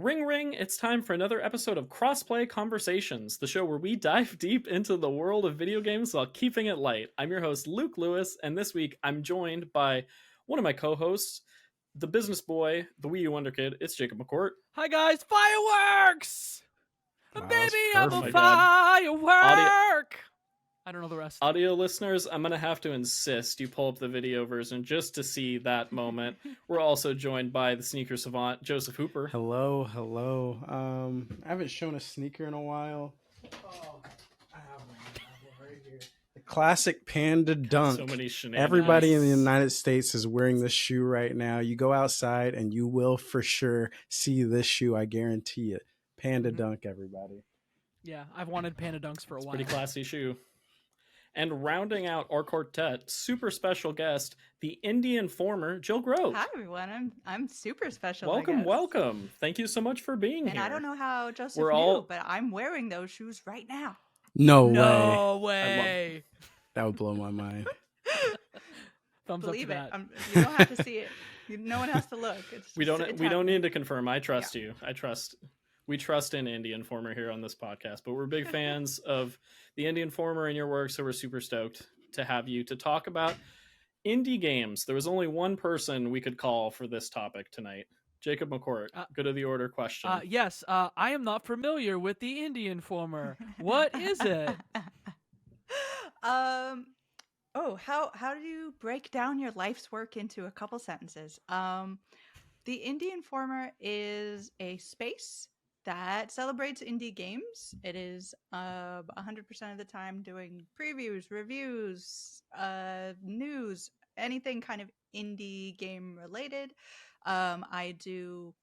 Ring ring, it's time for another episode of Crossplay Conversations, the show where we dive deep into the world of video games while keeping it light. I'm your host, Luke Lewis, and this week I'm joined by one of my co-hosts, the business boy, the Wii U Wonder Kid. It's Jacob McCourt. Hi guys, fireworks! Wow, Baby, that's I'm a perfect. firework! I don't know the rest. Audio listeners, I'm going to have to insist you pull up the video version just to see that moment. We're also joined by the sneaker savant, Joseph Hooper. Hello. I haven't shown a sneaker in a while. Oh, I have one right here. The classic Panda Dunk. So many shenanigans. Everybody in the United States is wearing this shoe right now. You go outside and you will for sure see this shoe. I guarantee it. Panda Dunk, everybody. Yeah, I've wanted Panda Dunks for a while. Pretty classy shoe. And rounding out our quartet, super special guest, the Indie Informer, Jill Grodt. Hi everyone, I'm super special. Welcome. Thank you so much for being here. And I don't know how Joseph knew, but I'm wearing those shoes right now. No way. That would blow my mind. Thumbs Believe up to it. that. You don't have to see it. No one has to look. We don't need to confirm. I trust you. We trust in Indie Informer here on this podcast, but we're big fans of the Indie Informer and your work, so we're super stoked to have you to talk about indie games. There was only one person we could call for this topic tonight. Jacob McCourt, good of the order question. Yes, I am not familiar with the Indie Informer. What is it? How do you break down your life's work into a couple sentences? The Indie Informer is a space that celebrates indie games. It is 100% of the time doing previews, reviews, news, anything kind of indie game related. I do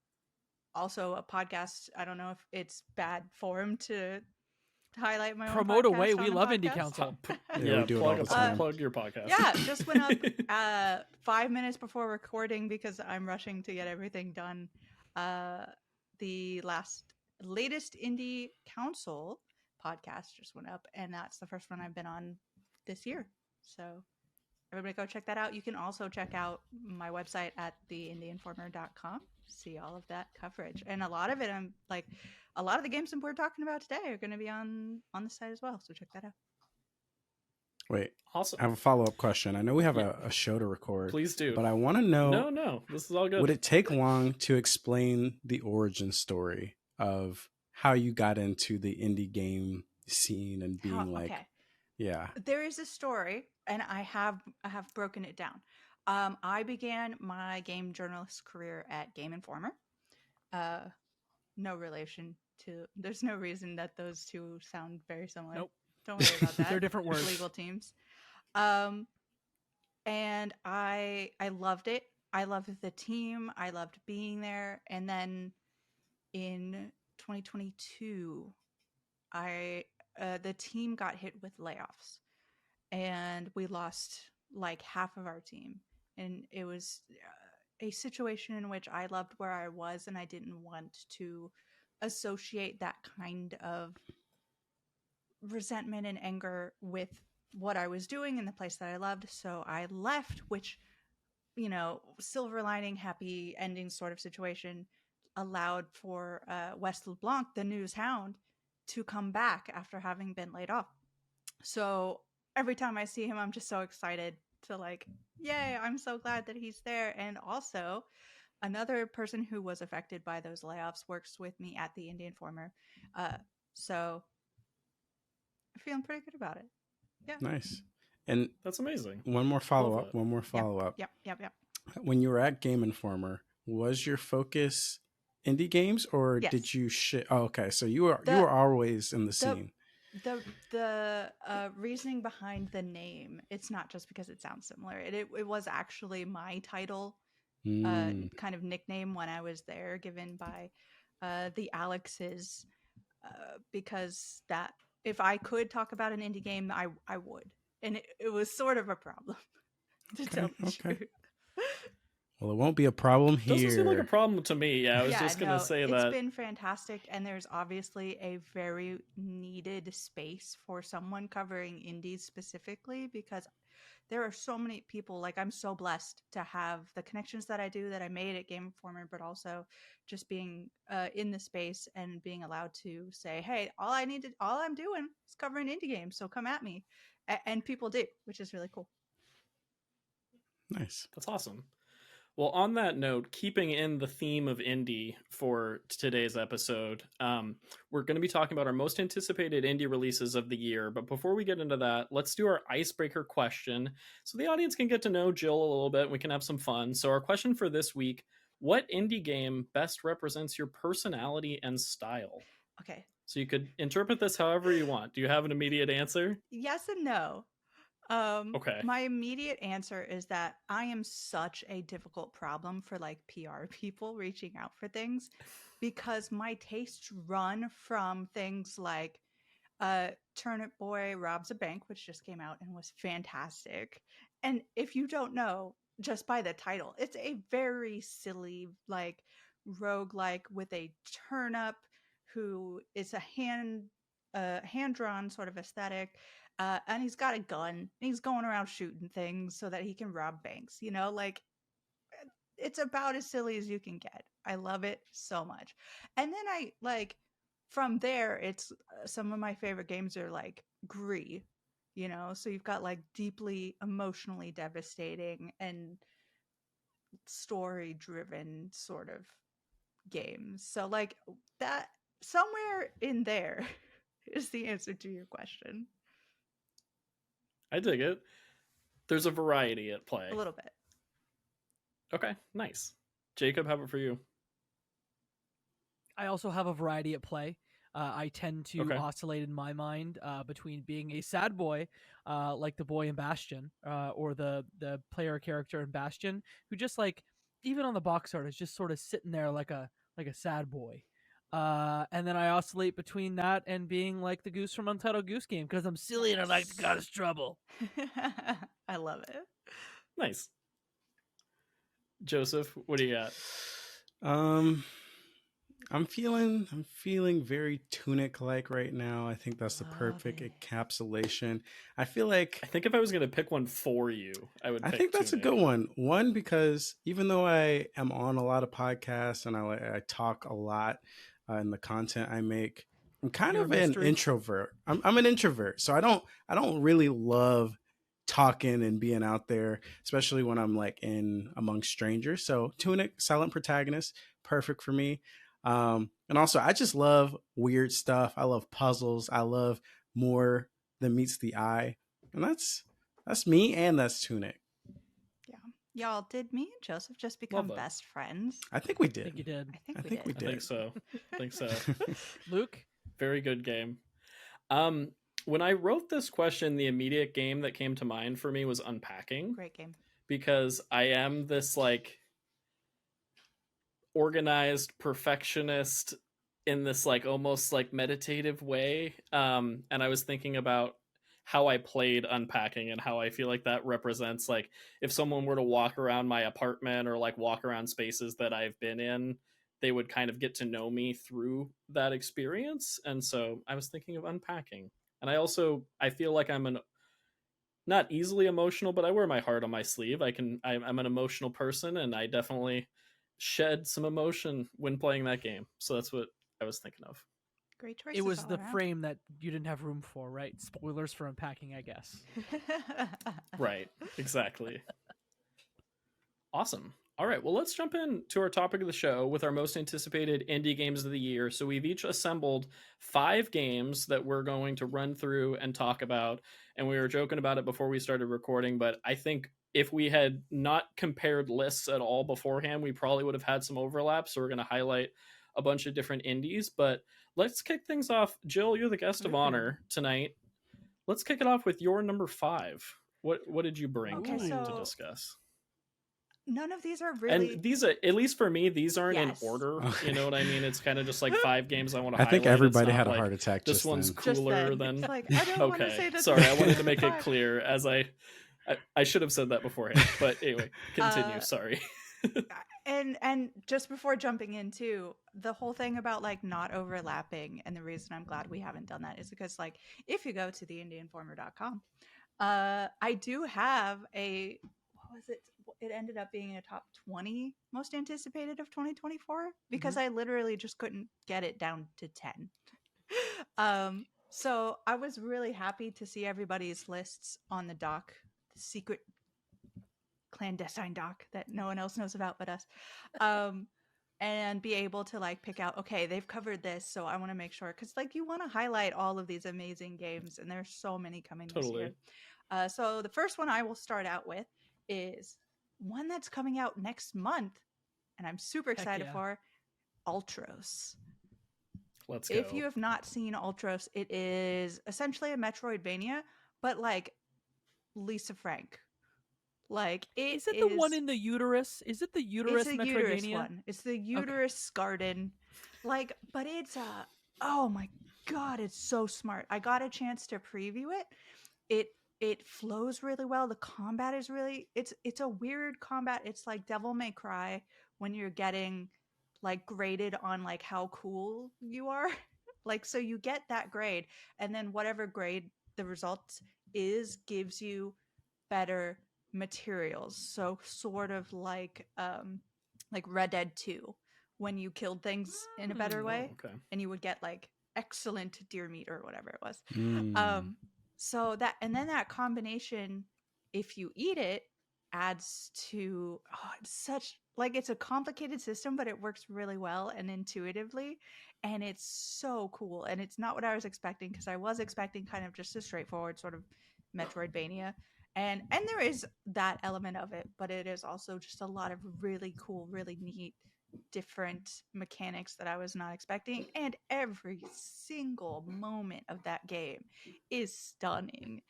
also a podcast. I don't know if it's bad form to highlight my Promote own away. podcast We on love a Indie podcast. Council. Yeah, we do it all the time. Plug your podcast. Yeah, just went up 5 minutes before recording because I'm rushing to get everything done. The latest Indie Council podcast just went up, and that's the first one I've been on this year. So everybody go check that out. You can also check out my website at theindieinformer.com. See all of that coverage. And a lot of it, a lot of the games that we're talking about today are going to be on the site as well. So check that out. Wait, Awesome. I have a follow-up question. I know we have a show to record. Please do. But I want to know... No, this is all good. Would it take long to explain the origin story of how you got into the indie game scene and being yeah. There is a story, and I have broken it down. I began my game journalist career at Game Informer. No relation to. There's no reason that those two sound very similar. Nope. Don't worry about that. They're different words. Legal teams. And I loved it. I loved the team. I loved being there. And then in 2022, the team got hit with layoffs, and we lost like half of our team. And it was a situation in which I loved where I was, and I didn't want to associate that kind of resentment and anger with what I was doing in the place that I loved. So I left, which, silver lining, happy ending sort of situation allowed for Wes LeBlanc, the news hound, to come back after having been laid off. So every time I see him, I'm just so excited to yay, I'm so glad that he's there. And also another person who was affected by those layoffs works with me at the Indie Informer. So I'm feeling pretty good about it. Yeah. Nice. And that's amazing. One more follow-up. Yep. When you were at Game Informer, was your focus indie games, or yes. did you Oh, okay. So you were always in the scene. The reasoning behind the name, it's not just because it sounds similar. It was actually my title, kind of nickname when I was there, given by the Alexes, because that if I could talk about an indie game, I would, and it was sort of a problem to tell the truth. Well, it won't be a problem here. Doesn't seem like a problem to me. Yeah, I was just going to say that. It's been fantastic, and there's obviously a very needed space for someone covering indies specifically, because there are so many people, like I'm so blessed to have the connections that I do, that I made at Game Informer, but also just being in the space and being allowed to say, hey, all I'm doing is covering indie games, so come at me. And people do, which is really cool. Nice. That's awesome. Well, on that note, keeping in the theme of indie for today's episode, we're going to be talking about our most anticipated indie releases of the year. But before we get into that, let's do our icebreaker question so the audience can get to know Jill a little bit and we can have some fun. So our question for this week, what indie game best represents your personality and style? Okay. So you could interpret this however you want. Do you have an immediate answer? Yes and no. Okay. My immediate answer is that I am such a difficult problem for like PR people reaching out for things, because my tastes run from things like Turnip Boy Robs a Bank, which just came out and was fantastic. And if you don't know, just by the title, it's a very silly, like, roguelike with a turnip who is a hand-drawn sort of aesthetic. And he's got a gun and he's going around shooting things so that he can rob banks, like it's about as silly as you can get. I love it so much. And then from there, it's some of my favorite games are like Gree, so you've got like deeply emotionally devastating and story driven sort of games. So like that, somewhere in there is the answer to your question. I dig it. There's a variety at play. A little bit. Okay, nice. Jacob, how about for you? I also have a variety at play. I tend to Okay. oscillate in my mind between being a sad boy, like the boy in Bastion, or the player character in Bastion, who just like, even on the box art, is just sort of sitting there like a sad boy. And then I oscillate between that and being like the goose from Untitled Goose Game, because I'm silly and I like to cause trouble. I love it. Nice. Joseph, what do you got? I'm feeling very Tunic like right now. I think that's the Love perfect it. encapsulation. I feel like I think if I was going to pick one for you, I would I pick think that's Tunic. a good one. One, because even though I am on a lot of podcasts and I talk a lot in the content I make, I'm kind You're a of an mystery. introvert. I'm an introvert, so I don't really love talking and being out there, especially when I'm like in among strangers. So Tunic, silent protagonist, perfect for me. And also I just love weird stuff. I love puzzles. I love more than meets the eye, and that's me, and that's Tunic. Yeah. Y'all, did me and Joseph just become that. best friends? I think we I did. think you did. I think we I think so. Luke? Very good game. When I wrote this question, the immediate game that came to mind for me was Unpacking. Great game. Because I am this like organized perfectionist in this like almost like meditative way. And I was thinking about how I played Unpacking and how I feel like that represents like if someone were to walk around my apartment or like walk around spaces that I've been in, they would kind of get to know me through that experience. And so I was thinking of Unpacking. And I feel like I'm not easily emotional, but I wear my heart on my sleeve. I'm an emotional person, and I definitely shed some emotion when playing that game. So that's what I was thinking of. Great choices. It was all the around. frame that you didn't have room for, right? Spoilers for Unpacking, I guess. Right. Exactly. Awesome. All right, well, let's jump into our topic of the show with our most anticipated indie games of the year. So we've each assembled 5 games that we're going to run through and talk about. And we were joking about it before we started recording, but I think if we had not compared lists at all beforehand, we probably would have had some overlap. So we're going to highlight a bunch of different indies. But let's kick things off. Jill, you're the guest of honor tonight. Let's kick it off with your number 5. What did you bring to discuss? None of these are really. And these are, at least for me, these aren't Yes. in order. Okay. You know what I mean? It's kind of just like 5 games I want to I highlight. think everybody It's not had a like, heart attack. This just one's then. Just cooler then. than. It's like, I don't want to say Okay, that. sorry. I wanted to make it Five. clear as I should have said that beforehand. But anyway, continue. Sorry. And just before jumping into the whole thing about like not overlapping, and the reason I'm glad we haven't done that is because like if you go to theindianformer.com, I do have a, what was it? It ended up being a top 20 most anticipated of 2024 because I literally just couldn't get it down to 10. So I was really happy to see everybody's lists on the doc, the secret clandestine doc that no one else knows about but us. And be able to like pick out, okay, they've covered this, so I want to make sure, because like you want to highlight all of these amazing games, and there's so many coming this year. So the first one I will start out with is one that's coming out next month, and I'm super excited for, Ultros. Let's go. If you have not seen Ultros, it is essentially a Metroidvania, but like Lisa Frank. Like Is it the one in the uterus? Is it the uterus Metroidvania? Uterus one. It's the uterus garden. Like, but it's oh my god, it's so smart. I got a chance to preview it. It flows really well. The combat is really it's a weird combat. It's like Devil May Cry when you're getting like graded on like how cool you are. Like, so you get that grade, and then whatever grade the result is gives you better materials. So sort of like Red Dead 2 when you killed things in a better way, and you would get like excellent deer meat or whatever it was. So that, and then that combination, if you eat it, adds to it's such like, it's a complicated system, but it works really well and intuitively, and it's so cool. And it's not what I was expecting, because I was expecting kind of just a straightforward sort of Metroidvania. And there is that element of it, but it is also just a lot of really cool, really neat, different mechanics that I was not expecting. And every single moment of that game is stunning.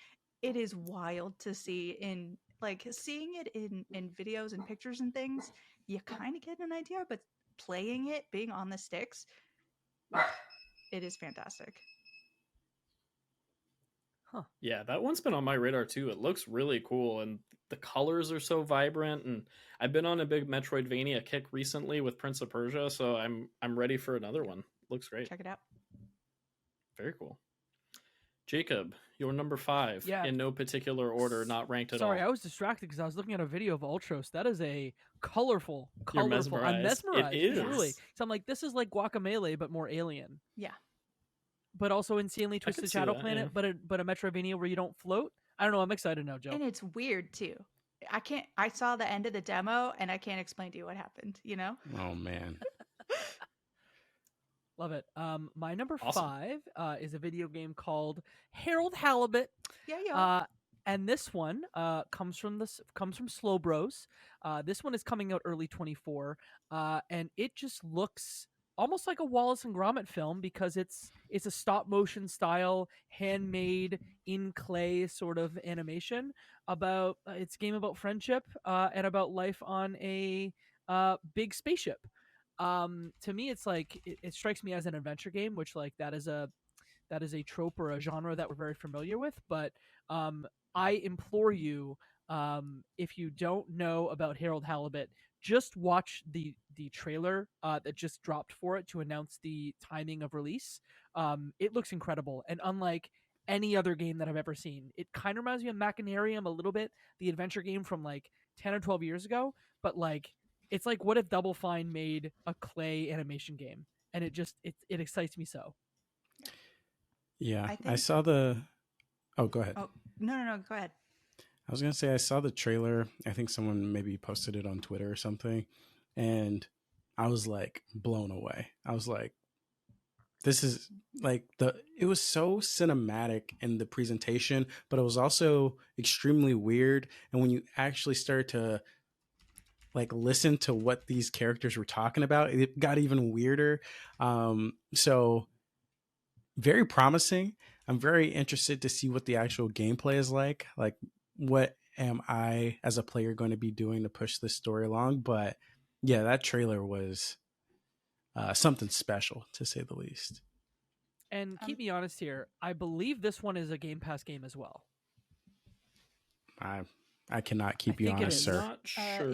It is wild to see in like seeing it in videos and pictures and things. You kind of get an idea, but playing it, being on the sticks, it is fantastic. Huh. Yeah, that one's been on my radar too. It looks really cool, and the colors are so vibrant. And I've been on a big Metroidvania kick recently with Prince of Persia, so I'm ready for another one. Looks great. Check it out. Very cool. Jacob, your number 5 in no particular order, not ranked at all. Sorry, I was distracted because I was looking at a video of Ultros. That is a colorful. You're mesmerized. I'm mesmerized. It is. Truly. So I'm like, this is like Guacamelee, but more alien. Yeah. But also insanely twisted Shadow Planet, but a Metroidvania where you don't float. I don't know. I'm excited now, Joe. And it's weird too. I saw the end of the demo, and I can't explain to you what happened. You know? Oh man. Love it. My number 5 is a video game called Harold Halibut. Yeah. And this one comes from Slow Bros. This one is coming out early 24, and it just looks almost like a Wallace and Gromit film, because it's a stop motion style, handmade in clay sort of animation about it's a game about friendship and about life on a big spaceship. To me, it's like it strikes me as an adventure game, which like that is a trope or a genre that we're very familiar with. But I implore you, if you don't know about Harold Halibut, just watch the trailer that just dropped for it to announce the timing of release. It looks incredible, and unlike any other game that I've ever seen. It kind of reminds me of Machinarium a little bit, the adventure game from like 10 or 12 years ago, but like it's like what if Double Fine made a clay animation game, and it excites me so. Yeah, I saw the. Oh, go ahead. Oh, no, go ahead. I was gonna say I saw the trailer. I think someone maybe posted it on Twitter or something, and I was like blown away. I was like, this is like it was so cinematic in the presentation, but it was also extremely weird. And when you actually start to like listen to what these characters were talking about, it got even weirder. So very promising. I'm very interested to see what the actual gameplay is like. Like, what am I as a player going to be doing to push this story along? But yeah, that trailer was something special, to say the least. And keep me honest here, I believe this one is a Game Pass game as well. I cannot keep you honest, sir. Not sure.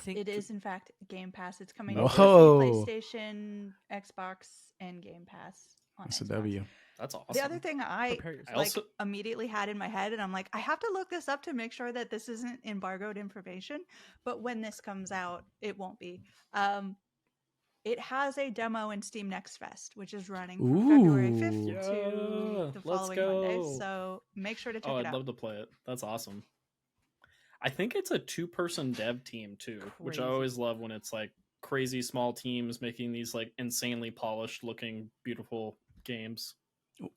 It is in fact Game Pass. It's coming Whoa. to PlayStation, Xbox, and Game Pass. on That's a Xbox. W. That's awesome. The other thing I Prepare yourself. like also- immediately had in my head, and I'm like, I have to look this up to make sure that this isn't embargoed information. But when this comes out, it won't be. It has a demo in Steam Next Fest, which is running from February 5th Ooh. to Yeah, the let's following Monday. go. So make sure to check Oh, it I'd out. love to play it. That's awesome. I think it's a 2-person dev team too, which I Crazy. always love when it's like crazy small teams making these like insanely polished looking beautiful games.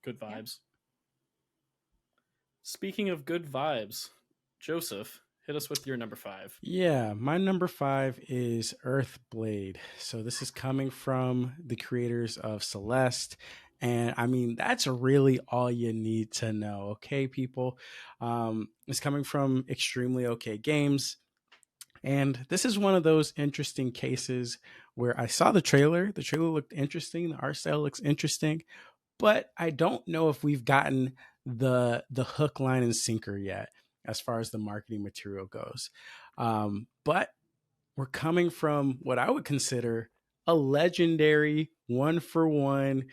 Good Yeah. vibes. Speaking of good vibes, Joseph, hit us with your number 5. Yeah, my number 5 is Earthblade. So this is coming from the creators of Celeste. And I mean, that's really all you need to know. Okay, people. It's coming from Extremely Okay Games. And this is one of those interesting cases where I saw the trailer. The trailer looked interesting. The art style looks interesting, but I don't know if we've gotten the hook, line, and sinker yet as far as the marketing material goes. But we're coming from what I would consider a legendary 1-for-1,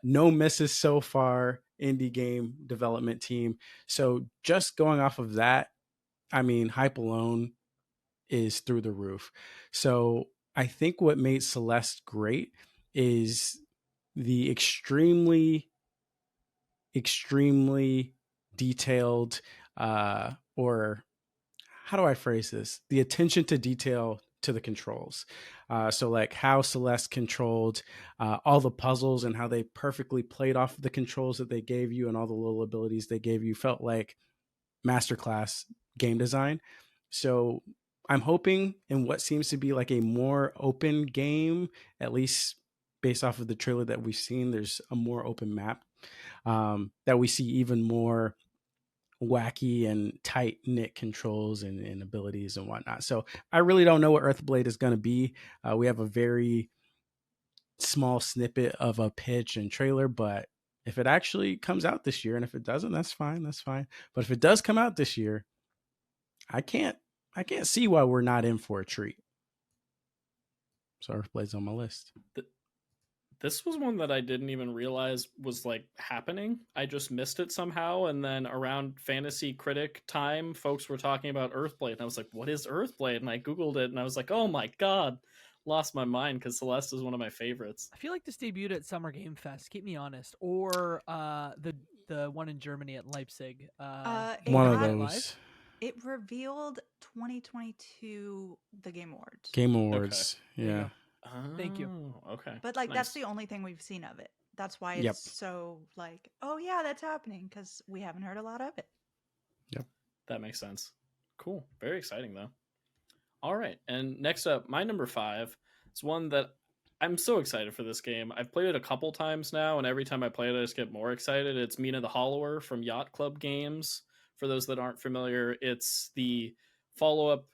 no misses so far indie game development team. So just going off of that, I mean, hype alone is through the roof. So I think what made Celeste great is the extremely detailed, or how do I phrase this? The attention to detail to the controls. So like how Celeste controlled all the puzzles and how they perfectly played off of the controls that they gave you and all the little abilities they gave you felt like masterclass game design. So I'm hoping in what seems to be like a more open game, at least based off of the trailer that we've seen, there's a more open map, that we see even more wacky and tight knit controls and abilities and whatnot. So I really don't know what Earthblade is going to be. We have a very small snippet of a pitch and trailer, but if it actually comes out this year, and if it doesn't, that's fine. That's fine. But if it does come out this year, I can't see why we're not in for a treat. So Earthblade's on my list. This was one that I didn't even realize was like happening. I just missed it somehow. And then around Fantasy Critic time, folks were talking about Earthblade. And I was like, what is Earthblade? And I Googled it and I was like, oh my God, lost my mind because Celeste is one of my favorites. I feel like this debuted at Summer Game Fest. Keep me honest, or the one in Germany at Leipzig. One of Live? those It revealed 2022 the Game Awards. Game Awards. There you Yeah. go. Thank you. Okay. But like that's Nice. the only thing we've seen of it. That's why Yep. it's so like, oh yeah, that's happening because we haven't heard a lot of it. That makes sense. Cool. Very exciting, though. All right. And next up, my number 5 is one that I'm so excited for this game. I've played it a couple times now, and every time I play it, I just get more excited. It's Mina the Hollower from Yacht Club Games. For those that aren't familiar, it's the follow-up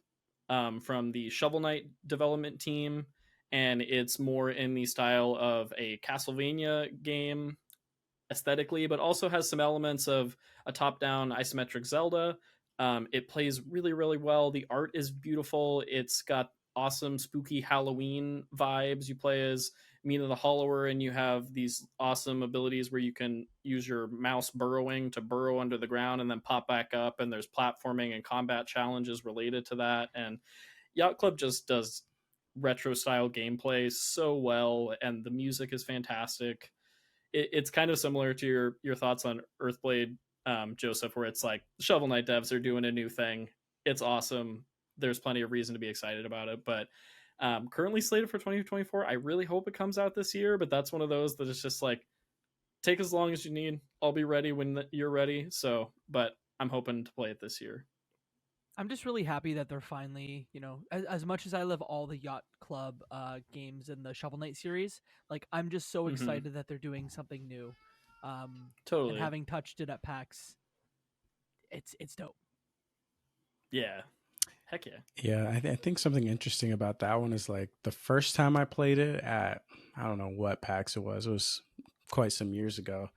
from the Shovel Knight development team, and it's more in the style of a Castlevania game aesthetically, but also has some elements of a top-down isometric Zelda. It plays really, really well. The art is beautiful. It's got awesome, spooky Halloween vibes. You play as Mina the Hollower, and you have these awesome abilities where you can use your mouse burrowing to burrow under the ground and then pop back up, and there's platforming and combat challenges related to that. And Yacht Club just does retro style gameplay so well, and the music is fantastic. It's kind of similar to your thoughts on Earthblade, Joseph, where it's like Shovel Knight devs are doing a new thing. It's awesome. There's plenty of reason to be excited about it, but currently slated for 2024. I really hope it comes out this year, but that's one of those that is just like, take as long as you need. I'll be ready when you're ready. So, but I'm hoping to play it this year. I'm just really happy that they're finally, as much as I love all the Yacht Club games in the Shovel Knight series, like I'm just so excited that they're doing something new. Totally. And having touched it at PAX, it's dope. Yeah. Heck yeah. Yeah, I think something interesting about that one is like the first time I played it at, I don't know what PAX it was quite some years ago.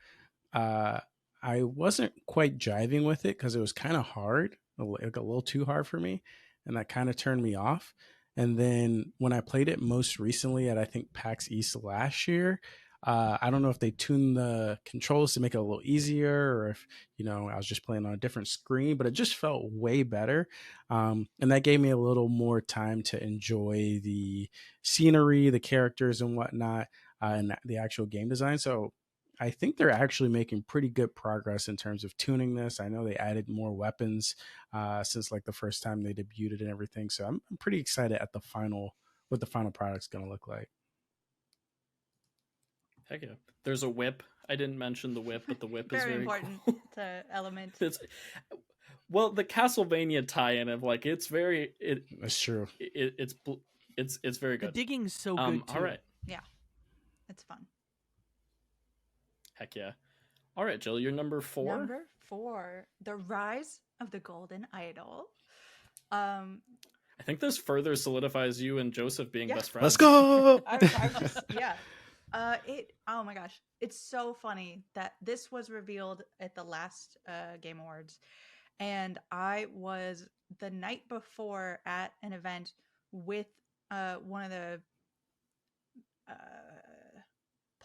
I wasn't quite jiving with it because it was kind of hard, like a little too hard for me, and that kind of turned me off. And then when I played it most recently at I think PAX East last year, I don't know if they tuned the controls to make it a little easier, or if I was just playing on a different screen, but it just felt way better. And that gave me a little more time to enjoy the scenery, the characters, and whatnot, and the actual game design. So I think they're actually making pretty good progress in terms of tuning this. I know they added more weapons since like the first time they debuted it and everything. So I'm pretty excited at what the final product's going to look like. Heck yeah. There's a whip. I didn't mention the whip, but the whip is very important cool. to element. Well, the Castlevania tie-in of like it's very That's true. It's very good. The digging's so good too. All right. Yeah, it's fun. Heck yeah. All right, Jill, you're number 4. Number 4, The Rise of the Golden Idol. I think this further solidifies you and Joseph being best friends. Let's go. Yeah. Oh my gosh, it's so funny that this was revealed at the last Game Awards, and I was the night before at an event with one of the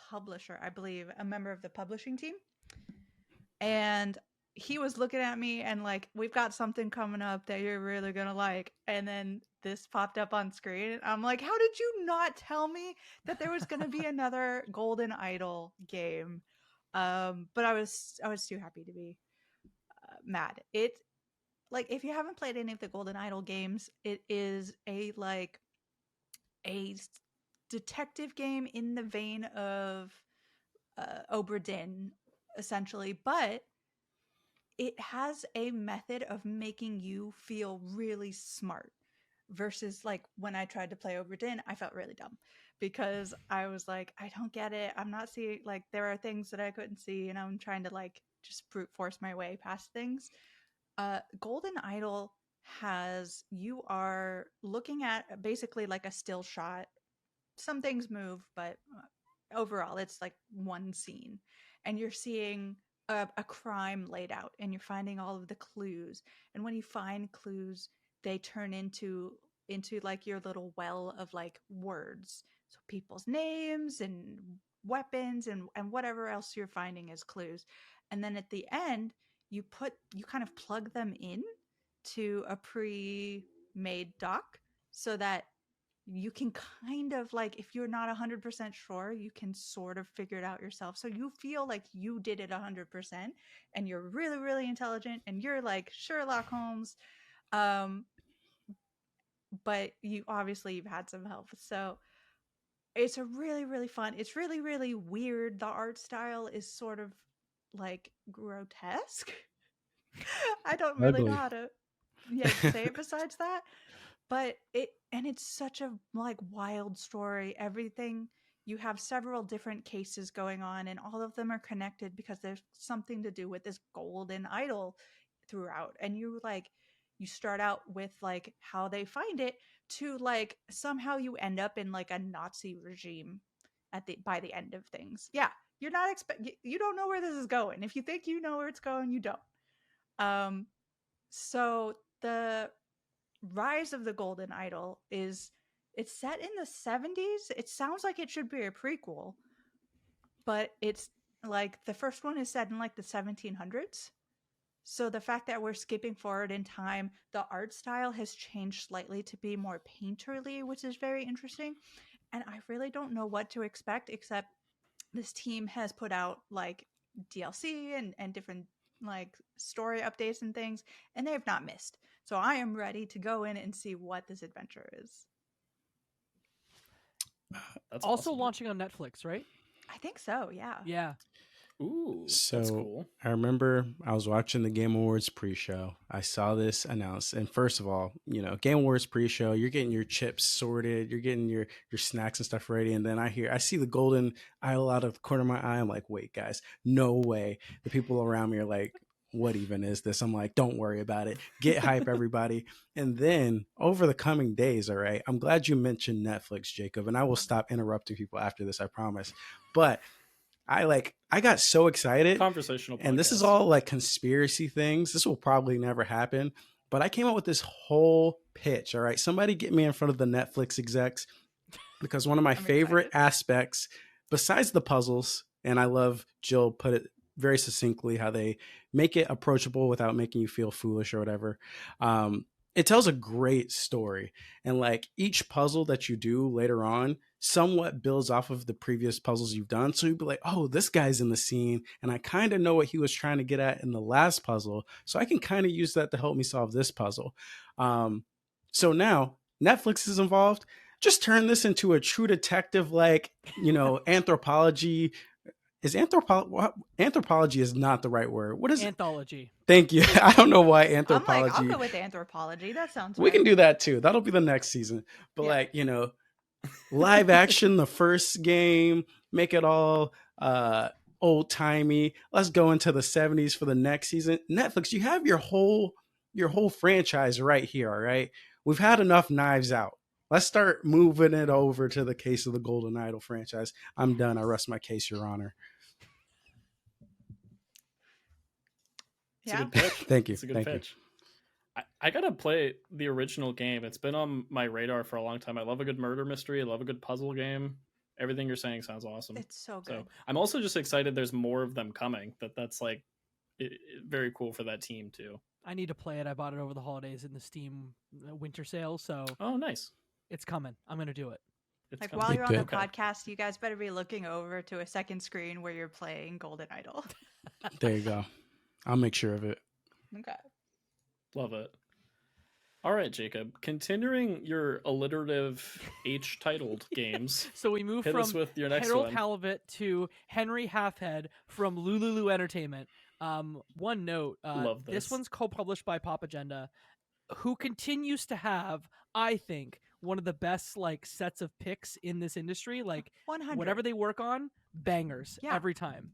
publisher, I believe, a member of the publishing team, and he was looking at me and like, we've got something coming up that you're really gonna like, and then this popped up on screen and I'm like, how did you not tell me that there was gonna be another Golden Idol game? But I was too happy to be mad. It, like, if you haven't played any of the Golden Idol games, it is a detective game in the vein of Obra Dinn, essentially, but it has a method of making you feel really smart, versus like when I tried to play Obra Dinn, I felt really dumb because I was like, I don't get it. I'm not seeing, like, there are things that I couldn't see and I'm trying to like just brute force my way past things. Golden Idol you are looking at basically like a still shot. Some things move, but overall it's like one scene, and you're seeing a crime laid out and you're finding all of the clues, and when you find clues they turn into like your little well of like words, so people's names and weapons and whatever else you're finding as clues, and then at the end you kind of plug them in to a pre-made doc so that you can kind of like, if you're not 100% sure, you can sort of figure it out yourself. So you feel like you did it 100% and you're really, really intelligent and you're like Sherlock Holmes. But you've had some help. So it's a really, really fun. It's really, really weird. The art style is sort of like grotesque. I don't really know how to say it besides that. But it's such a like wild story. Everything, you have several different cases going on and all of them are connected because there's something to do with this golden idol throughout. And you start out with like how they find it to like somehow you end up in like a Nazi regime by the end of things. Yeah, you're not you don't know where this is going. If you think you know where it's going, you don't. So the Rise of the Golden Idol it's set in the 70s. It sounds like it should be a prequel, but it's like the first one is set in like the 1700s. So the fact that we're skipping forward in time, the art style has changed slightly to be more painterly, which is very interesting. And I really don't know what to expect, except this team has put out like DLC and different like story updates and things, and they have not missed. So I am ready to go in and see what this adventure is. That's also awesome. launching on Netflix, right? I think so, yeah. Yeah. Ooh, so that's cool. I remember I was watching the Game Awards pre-show. I saw this announced, and first of all, Game Awards pre-show, you're getting your chips sorted, you're getting your snacks and stuff ready, and then I see the Golden Idol out of the corner of my eye. I'm like, wait, guys, no way. The people around me are like, what even is this? I'm like, don't worry about it. Get hype, everybody. And then over the coming days, all right, I'm glad you mentioned Netflix, Jacob, and I will stop interrupting people after this, I promise. But I got so excited. Conversational podcast. And this is all like conspiracy things. This will probably never happen. But I came up with this whole pitch. All right. Somebody get me in front of the Netflix execs, because one of my favorite aspects besides the puzzles, and I love Jill put it very succinctly how they make it approachable without making you feel foolish or whatever. It tells a great story, and like each puzzle that you do later on somewhat builds off of the previous puzzles you've done. So you'd be like, oh, this guy's in the scene, and I kind of know what he was trying to get at in the last puzzle, so I can kind of use that to help me solve this puzzle. So now Netflix is involved. Just turn this into a true detective, like, anthropology. Anthropology is not the right word. What is Anthology. Thank you. I don't know why I'm like, anthropology. I'll go with anthropology. That sounds We right. can do that too. That'll be the next season. But Yeah. live action, the first game, make it all old timey. Let's go into the 70s for the next season. Netflix, you have your whole franchise right here, all right? We've had enough Knives Out. Let's start moving it over to the case of the Golden Idol franchise. I'm done. I rest my case, Your Honor. It's a Yeah. good pitch. Thank you. It's a good Thank you. pitch. I gotta play the original game. It's been on my radar for a long time. I love a good murder mystery. I love a good puzzle game. Everything you're saying sounds awesome. It's so good. So I'm also just excited there's more of them coming. That's like very cool for that team too. I need to play it. I bought it over the holidays in the Steam winter sale, so Oh, nice. it's coming. I'm gonna do it. It's Like coming. while you're on the Okay. podcast, you guys better be looking over to a second screen where you're playing Golden Idol. There you go. I'll make sure of it. Okay. Love it. All right, Jacob. Continuing your alliterative H-titled games, So we move hit from us with your next Harold one. Halibut to Henry Halfhead from Lulu Entertainment. One note: Love this this. one's co-published by Pop Agenda, who continues to have, I think, one of the best like sets of picks in this industry. Like 100. whatever they work on, bangers Yeah. every time.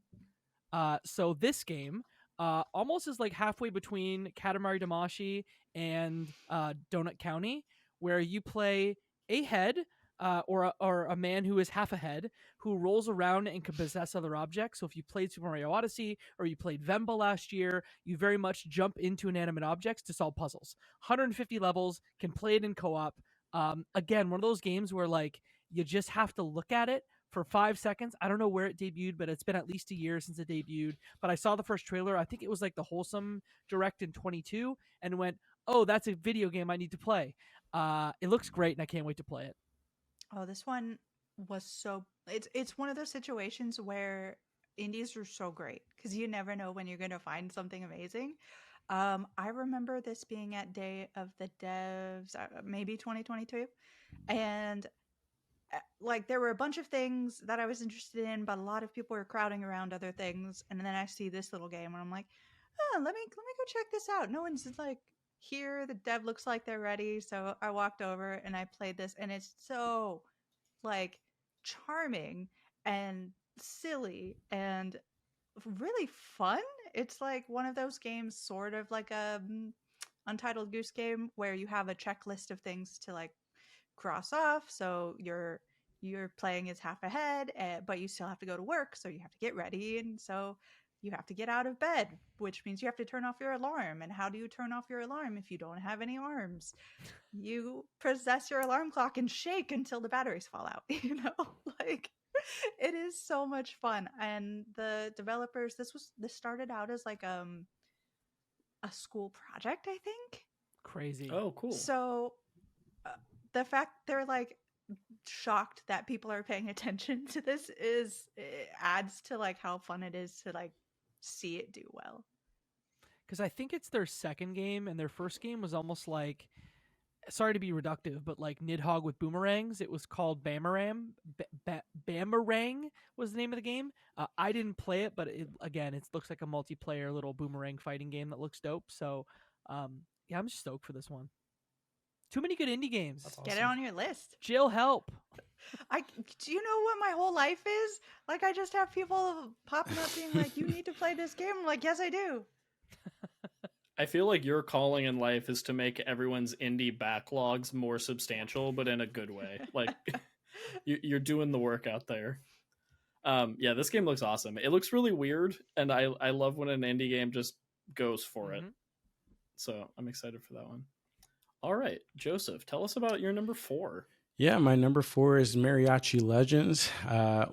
So this game almost is like halfway between Katamari Damacy and Donut County, where you play a head or a man who is half a head who rolls around and can possess other objects. So if you played Super Mario Odyssey or you played Vemba last year, you very much jump into inanimate objects to solve puzzles. 150 levels, can play it in co-op. Again, one of those games where like you just have to look at it for 5 seconds. I don't know where it debuted, but it's been at least a year since it debuted. But I saw the first trailer. I think it was like the Wholesome Direct in 22 and went, oh, that's a video game I need to play. It looks great and I can't wait to play it. Oh, this one was so. It's one of those situations where indies are so great because you never know when you're going to find something amazing. I remember this being at Day of the Devs, maybe 2022, and like there were a bunch of things that I was interested in, but a lot of people were crowding around other things. And then I see this little game, and I'm like, oh, let me go check this out. No one's like here. The dev looks like they're ready, so I walked over and I played this, and it's so like charming and silly and really fun. It's like one of those games, sort of like a Untitled Goose Game, where you have a checklist of things to like cross off. So you're playing as half ahead, but you still have to go to work, so you have to get ready, and so you have to get out of bed, which means you have to turn off your alarm. And how do you turn off your alarm if you don't have any arms? You possess your alarm clock and shake until the batteries fall out. Like it is so much fun. And the developers, this started out as like a school project, I think. Crazy. Oh, cool. So the fact they're like shocked that people are paying attention to this it adds to like how fun it is to like see it do well. Because I think it's their second game, and their first game was almost like, sorry to be reductive, but like Nidhogg with boomerangs. It was called Bamaram. Bamarang was the name of the game. I didn't play it, but it looks like a multiplayer little boomerang fighting game that looks dope. So yeah, I'm just stoked for this one. Too many good indie games. That's Get it awesome. on your list. Jill, help. Do you know what my whole life is? Like, I just have people popping up being like, you need to play this game. I'm like, yes, I do. I feel like your calling in life is to make everyone's indie backlogs more substantial, but in a good way. Like you're doing the work out there. Yeah, this game looks awesome. It looks really weird, and I love when an indie game just goes for it. So I'm excited for that one. All right, Joseph, tell us about your number 4. Yeah, my number 4 is Mariachi Legends.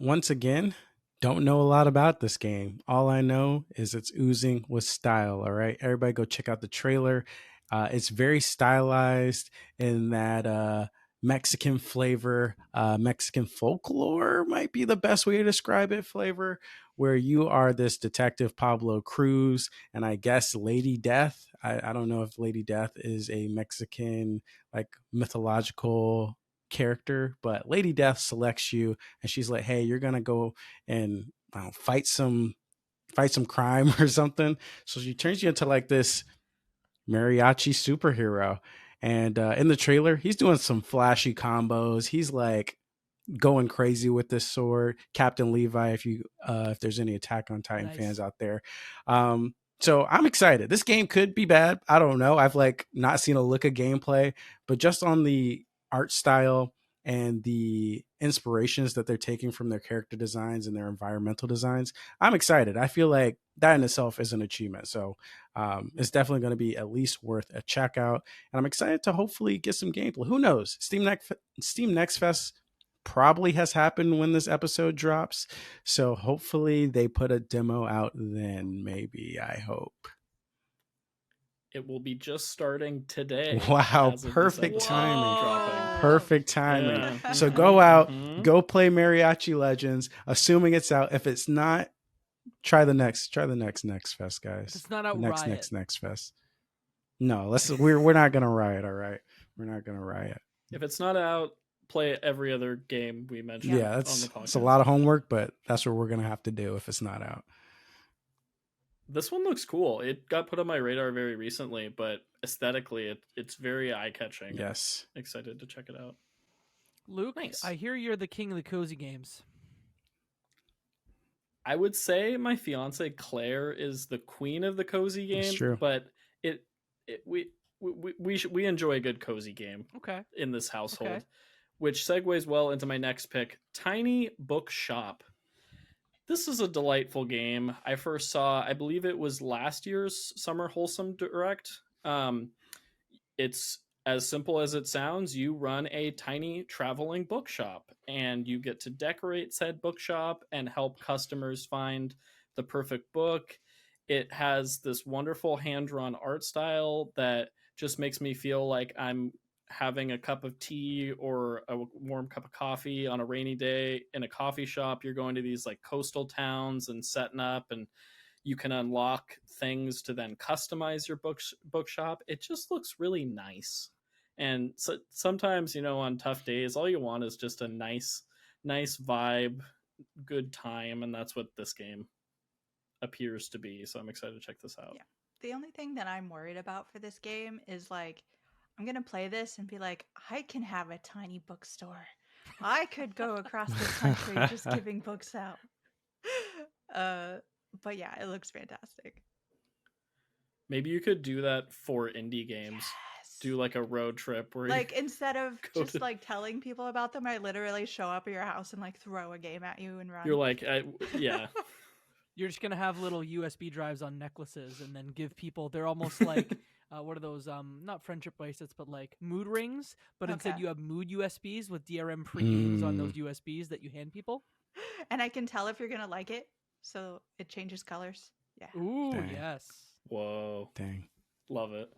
Once again, don't know a lot about this game. All I know is it's oozing with style. All right, everybody go check out the trailer. It's very stylized in that Mexican flavor, Mexican folklore might be the best way to describe it. Flavor where you are this detective Pablo Cruz, and I guess Lady Death. I don't know if Lady Death is a Mexican like mythological character, but Lady Death selects you and she's like, "Hey, you're gonna go and fight some crime or something." So she turns you into like this mariachi superhero. And in the trailer, he's doing some flashy combos. He's like going crazy with this sword. Captain Levi, if there's any Attack on Titan Nice. fans out there. So I'm excited. This game could be bad. I don't know. I've like not seen a lick of gameplay, but just on the art style and the inspirations that they're taking from their character designs and their environmental designs, I'm excited. I feel like that in itself is an achievement. So it's definitely going to be at least worth a check out. And I'm excited to hopefully get some gameplay. Who knows? Steam Next Fest probably has happened when this episode drops. So hopefully they put a demo out then, maybe. I hope. It will be just starting today. Wow, as of this perfect episode timing. dropping. Perfect timing. Yeah. So Mhm, go out, mhm. go play Mariachi Legends, assuming it's out. If it's not, try the next next fest, guys. If it's not out, next riot. next fest. No, we're not gonna riot, all right? We're not gonna riot. If it's not out, play every other game we mentioned Yeah, on the it's podcast. a lot of homework, but that's what we're gonna have to do if it's not out. This one looks cool. It got put on my radar very recently, but aesthetically, it's very eye-catching. Yes. Excited to check it out. Luke, Nice. I hear you're the king of the cozy games. I would say my fiance Claire is the queen of the cozy game, That's true. but we enjoy a good cozy game Okay. in this household, Okay. which segues well into my next pick, Tiny Bookshop. This is a delightful game. I first saw, I believe it was last year's Summer Wholesome Direct. It's as simple as it sounds. You run a tiny traveling bookshop and you get to decorate said bookshop and help customers find the perfect book. It has this wonderful hand-drawn art style that just makes me feel like I'm having a cup of tea or a warm cup of coffee on a rainy day in a coffee shop. You're going to these like coastal towns and setting up, and you can unlock things to then customize your bookshop. It just looks really nice. And so sometimes, on tough days, all you want is just a nice vibe, good time, and that's what this game appears to be. So I'm excited to check this out. Yeah. The only thing that I'm worried about for this game is like, I'm going to play this and be like, I can have a tiny bookstore. I could go across the country just giving books out. But yeah, it looks fantastic. Maybe you could do that for indie games. Yes. Do like a road trip where like instead of just like telling people about them, I literally show up at your house and like throw a game at you and run. You're like, yeah. You're just gonna have little USB drives on necklaces and then give people. They're almost like what are those? Not friendship bracelets, but like mood rings. But instead, Okay. you have mood USBs with DRM free games on those USBs that you hand people. And I can tell if you're gonna like it, so it changes colors. Yeah. Ooh, Dang. yes. Whoa. Dang. Love it.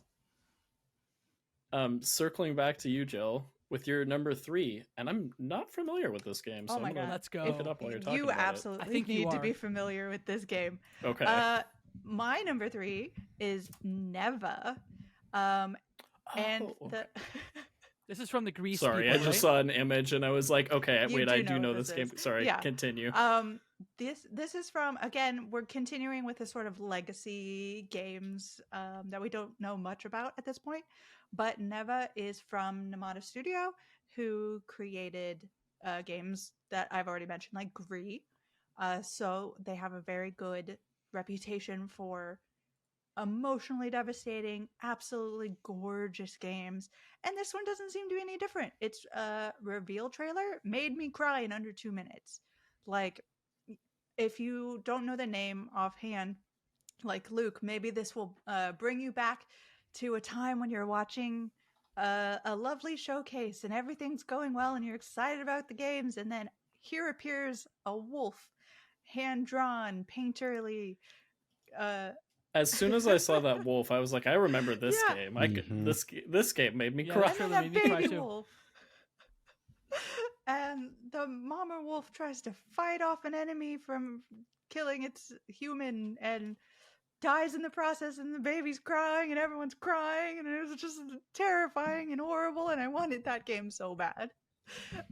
Circling back to you, Jill, with your number 3, and I'm not familiar with this game, so Oh my I'm gonna Let's go. look it up while you're talking You about absolutely I think you need to are. be familiar with this game. it. Okay. My number 3 is Neva. And Oh, the This is from the Grease. sorry, people, I just right? saw an image and I was like, okay, You wait, do I know do what know this this game. is. Sorry, Yeah. continue. This is from, again, we're continuing with the sort of legacy games that we don't know much about at this point, but Neva is from Namada Studio, who created games that I've already mentioned, like Gree. So they have a very good reputation for emotionally devastating, absolutely gorgeous games, and this one doesn't seem to be any different. Its reveal trailer made me cry in under 2 minutes. Like, if you don't know the name offhand, like Luke, maybe this will bring you back to a time when you're watching a lovely showcase and everything's going well and you're excited about the games, and then here appears a wolf, hand drawn, painterly. As soon as I saw that wolf, I was like, I remember this Yeah. game. I could, Mhm. this game made me Yeah, cry. And then Surely that made me cry baby too. wolf. And the mama wolf tries to fight off an enemy from killing its human and dies in the process, and the baby's crying and everyone's crying, and it was just terrifying and horrible, and I wanted that game so bad.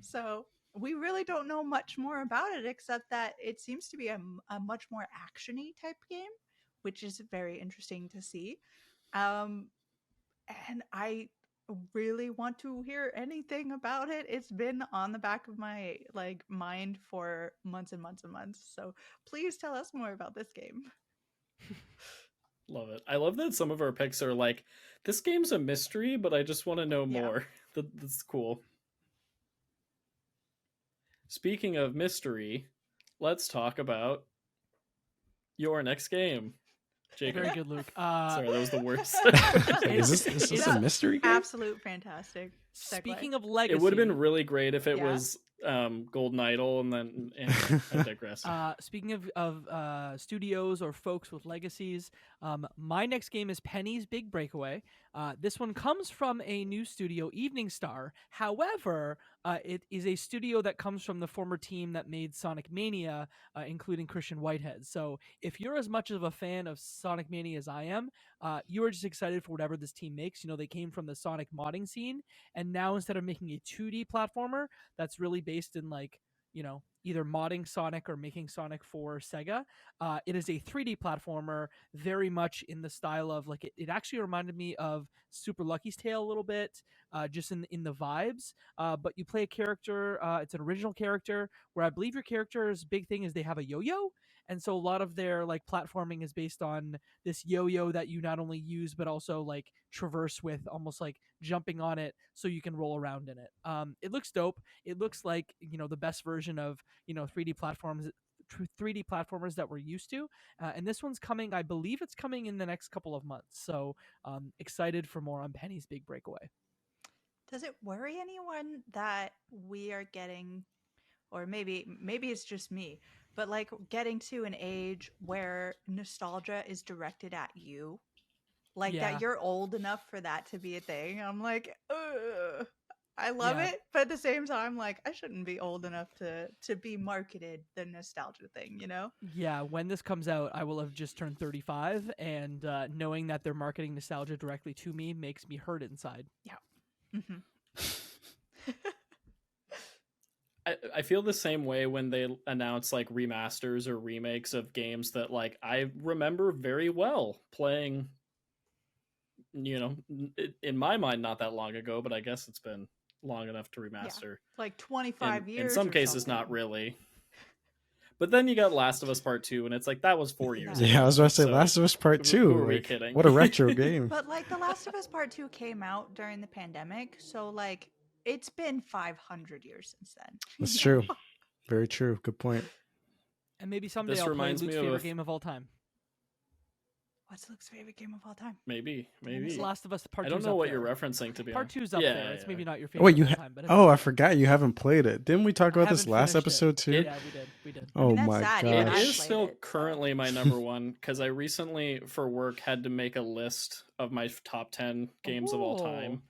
So we really don't know much more about it except that it seems to be a much more actiony type game, which is very interesting to see. And I really want to hear anything about it. It's been on the back of my mind for months and months and months. So please tell us more about this game. Love it. I love that some of our picks are like, this game's a mystery, but I just want to know Yeah. more. That's cool. Speaking of mystery, let's talk about your next game. Jacob. Very good, Luke. Sorry, that was the worst. Is this a mystery game? Absolute fantastic segue. Speaking of legacy, It would have been really great if it Yeah. was Golden Idol, and then anyway, I digress. speaking of studios or folks with legacies, my next game is Penny's Big Breakaway. This one comes from a new studio, Evening Star. However, it is a studio that comes from the former team that made Sonic Mania, including Christian Whitehead. So if you're as much of a fan of Sonic Mania as I am, you are just excited for whatever this team makes. You know, they came from the Sonic modding scene, and now instead of making a 2D platformer that's really based in either modding Sonic or making Sonic for Sega, it is a 3D platformer, very much in the style of it actually reminded me of Super Lucky's Tale a little bit, just in the vibes. But you play a character, it's an original character where I believe your character's big thing is they have a yo-yo. And so a lot of their platforming is based on this yo-yo that you not only use but also traverse with, almost like jumping on it so you can roll around in it. It looks dope. It looks like the best version of 3D platformers that we're used to. And this one's coming, I believe it's coming in the next couple of months. So excited for more on Penny's Big Breakaway. Does it worry anyone that we are getting, or maybe it's just me, but getting to an age where nostalgia is directed at you? Yeah. That you're old enough for that to be a thing. I'm like, ugh. I love Yeah. it, but at the same time, I shouldn't be old enough to be marketed the nostalgia thing, Yeah, when this comes out, I will have just turned 35, and knowing that they're marketing nostalgia directly to me makes me hurt inside. Yeah. Mm-hmm. I feel the same way when they announce remasters or remakes of games that I remember very well playing, in my mind not that long ago, but I guess it's been long enough to remaster. 25 years. In some or cases, something. not really. But then you got Last of Us Part 2, and it's that was 4 years ago. Yeah, I was about to say So, Last of Us Part who 2. are we kidding? What a retro game. But The Last of Us Part 2 came out during the pandemic, so it's been 500 years since then. That's true. Very true. Good point. And maybe someday This I'll play reminds me Luke's of favorite game of all time. What's Luke's favorite game of all time? Maybe. It's Last of Us Part 2. I don't know what you're referencing, to be Part honest. 2's up Yeah, there. It's yeah. maybe not your favorite Wait, you of all time, but I forgot you haven't played it. Didn't we talk about this haven't last finished it. episode too? Yeah, we did. Oh that's my sad, It yeah, gosh. I've is played still it, so- currently my number one, because I recently, for work, had to make a list of my top 10 games of all time.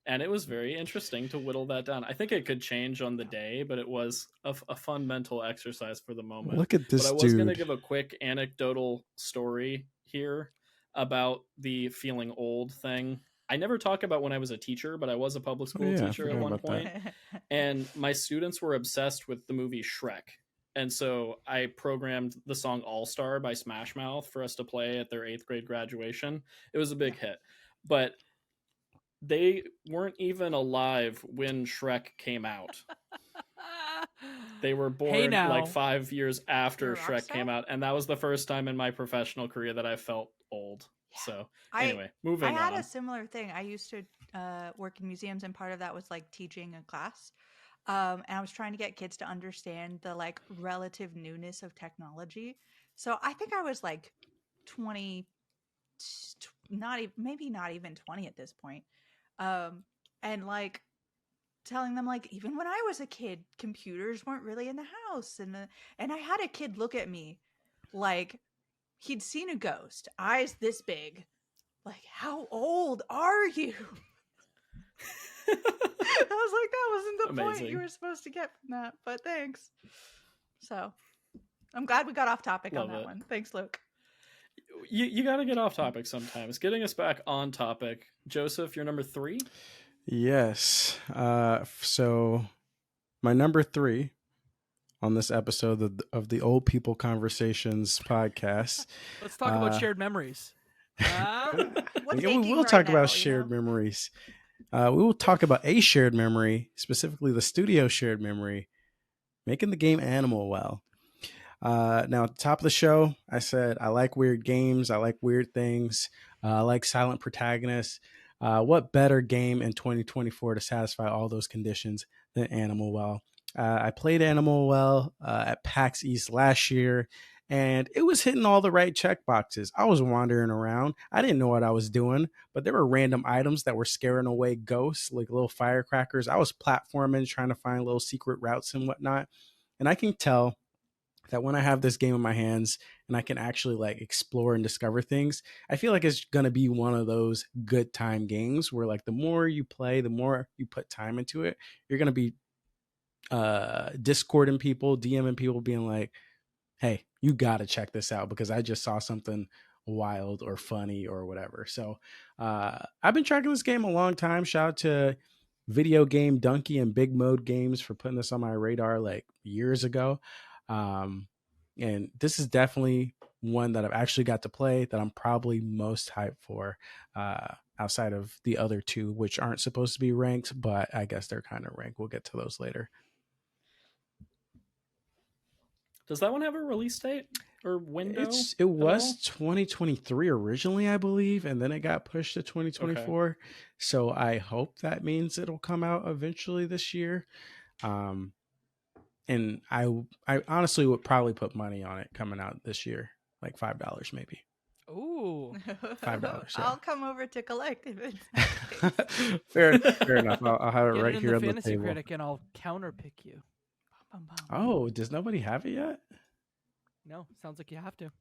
And it was very interesting to whittle that down. I think it could change on the day, but it was a fun mental exercise for the moment. Look at this But I was going to dude. give a quick anecdotal story here about the feeling old thing. I never talk about when I was a teacher, but I was a public school yeah, I teacher at forgot one about that. point. And my students were obsessed with the movie Shrek. And so I programmed the song All Star by Smash Mouth for us to play at their 8th grade graduation. It was a big hit. But they weren't even alive when Shrek came out. They were born now. 5 years after You're a rock Shrek star? came out. And that was the first time in my professional career that I felt old. Yeah. So I- anyway, moving I had on. a similar thing. I used to work in museums, and part of that was teaching a class. And I was trying to get kids to understand the relative newness of technology. So I think I was 20, maybe not even 20 at this point. and like telling them like even when I was a kid, computers weren't really in the house, and I had a kid look at me like he'd seen a ghost, eyes this big, like, how old are you? I was like, that wasn't the point Amazing. you were supposed to get from that, but thanks. So I'm glad we got off topic Love on that it. one. Thanks, Luke. You got to get off topic sometimes. Getting us back on topic. Joseph, you're number 3? Yes. So my number 3 on this episode of the Old People Conversations podcast. Let's talk about shared memories. What's We aching will right talk now, about you shared know? memories. We will talk about a shared memory, specifically the studio shared memory, making the game Animal Well. Now, at the top of the show, I said I like weird games. I like weird things. I like silent protagonists. What better game in 2024 to satisfy all those conditions than Animal Well? I played Animal Well at PAX East last year, and it was hitting all the right check boxes. I was wandering around. I didn't know what I was doing, but there were random items that were scaring away ghosts, like little firecrackers. I was platforming, trying to find little secret routes and whatnot. And I can tell that when I have this game in my hands and I can actually like explore and discover things, I feel like it's going to be one of those good time games where like the more you play, the more you put time into it, you're going to be Discording people, DMing people, being like, hey, you got to check this out because I just saw something wild or funny or whatever. So I've been tracking this game a long time. Shout out to Video Game Donkey and Big Mode Games for putting this on my radar like years ago. And this is definitely one that I've actually got to play that I'm probably most hyped for outside of the other two, which aren't supposed to be ranked, but I guess they're kind of ranked. We'll get to those later. Does that one have a release date or window? It was 2023 originally, I believe, and then it got pushed to 2024. Okay. So I hope that means it'll come out eventually this year. And I honestly would probably put money on it coming out this year, like $5 maybe. Ooh, $5. Yeah. I'll come over to collect if it's fair enough. I'll have it right here on the fantasy table. critic, and I'll counterpick you. Oh, does nobody have it yet? No, sounds like you have to.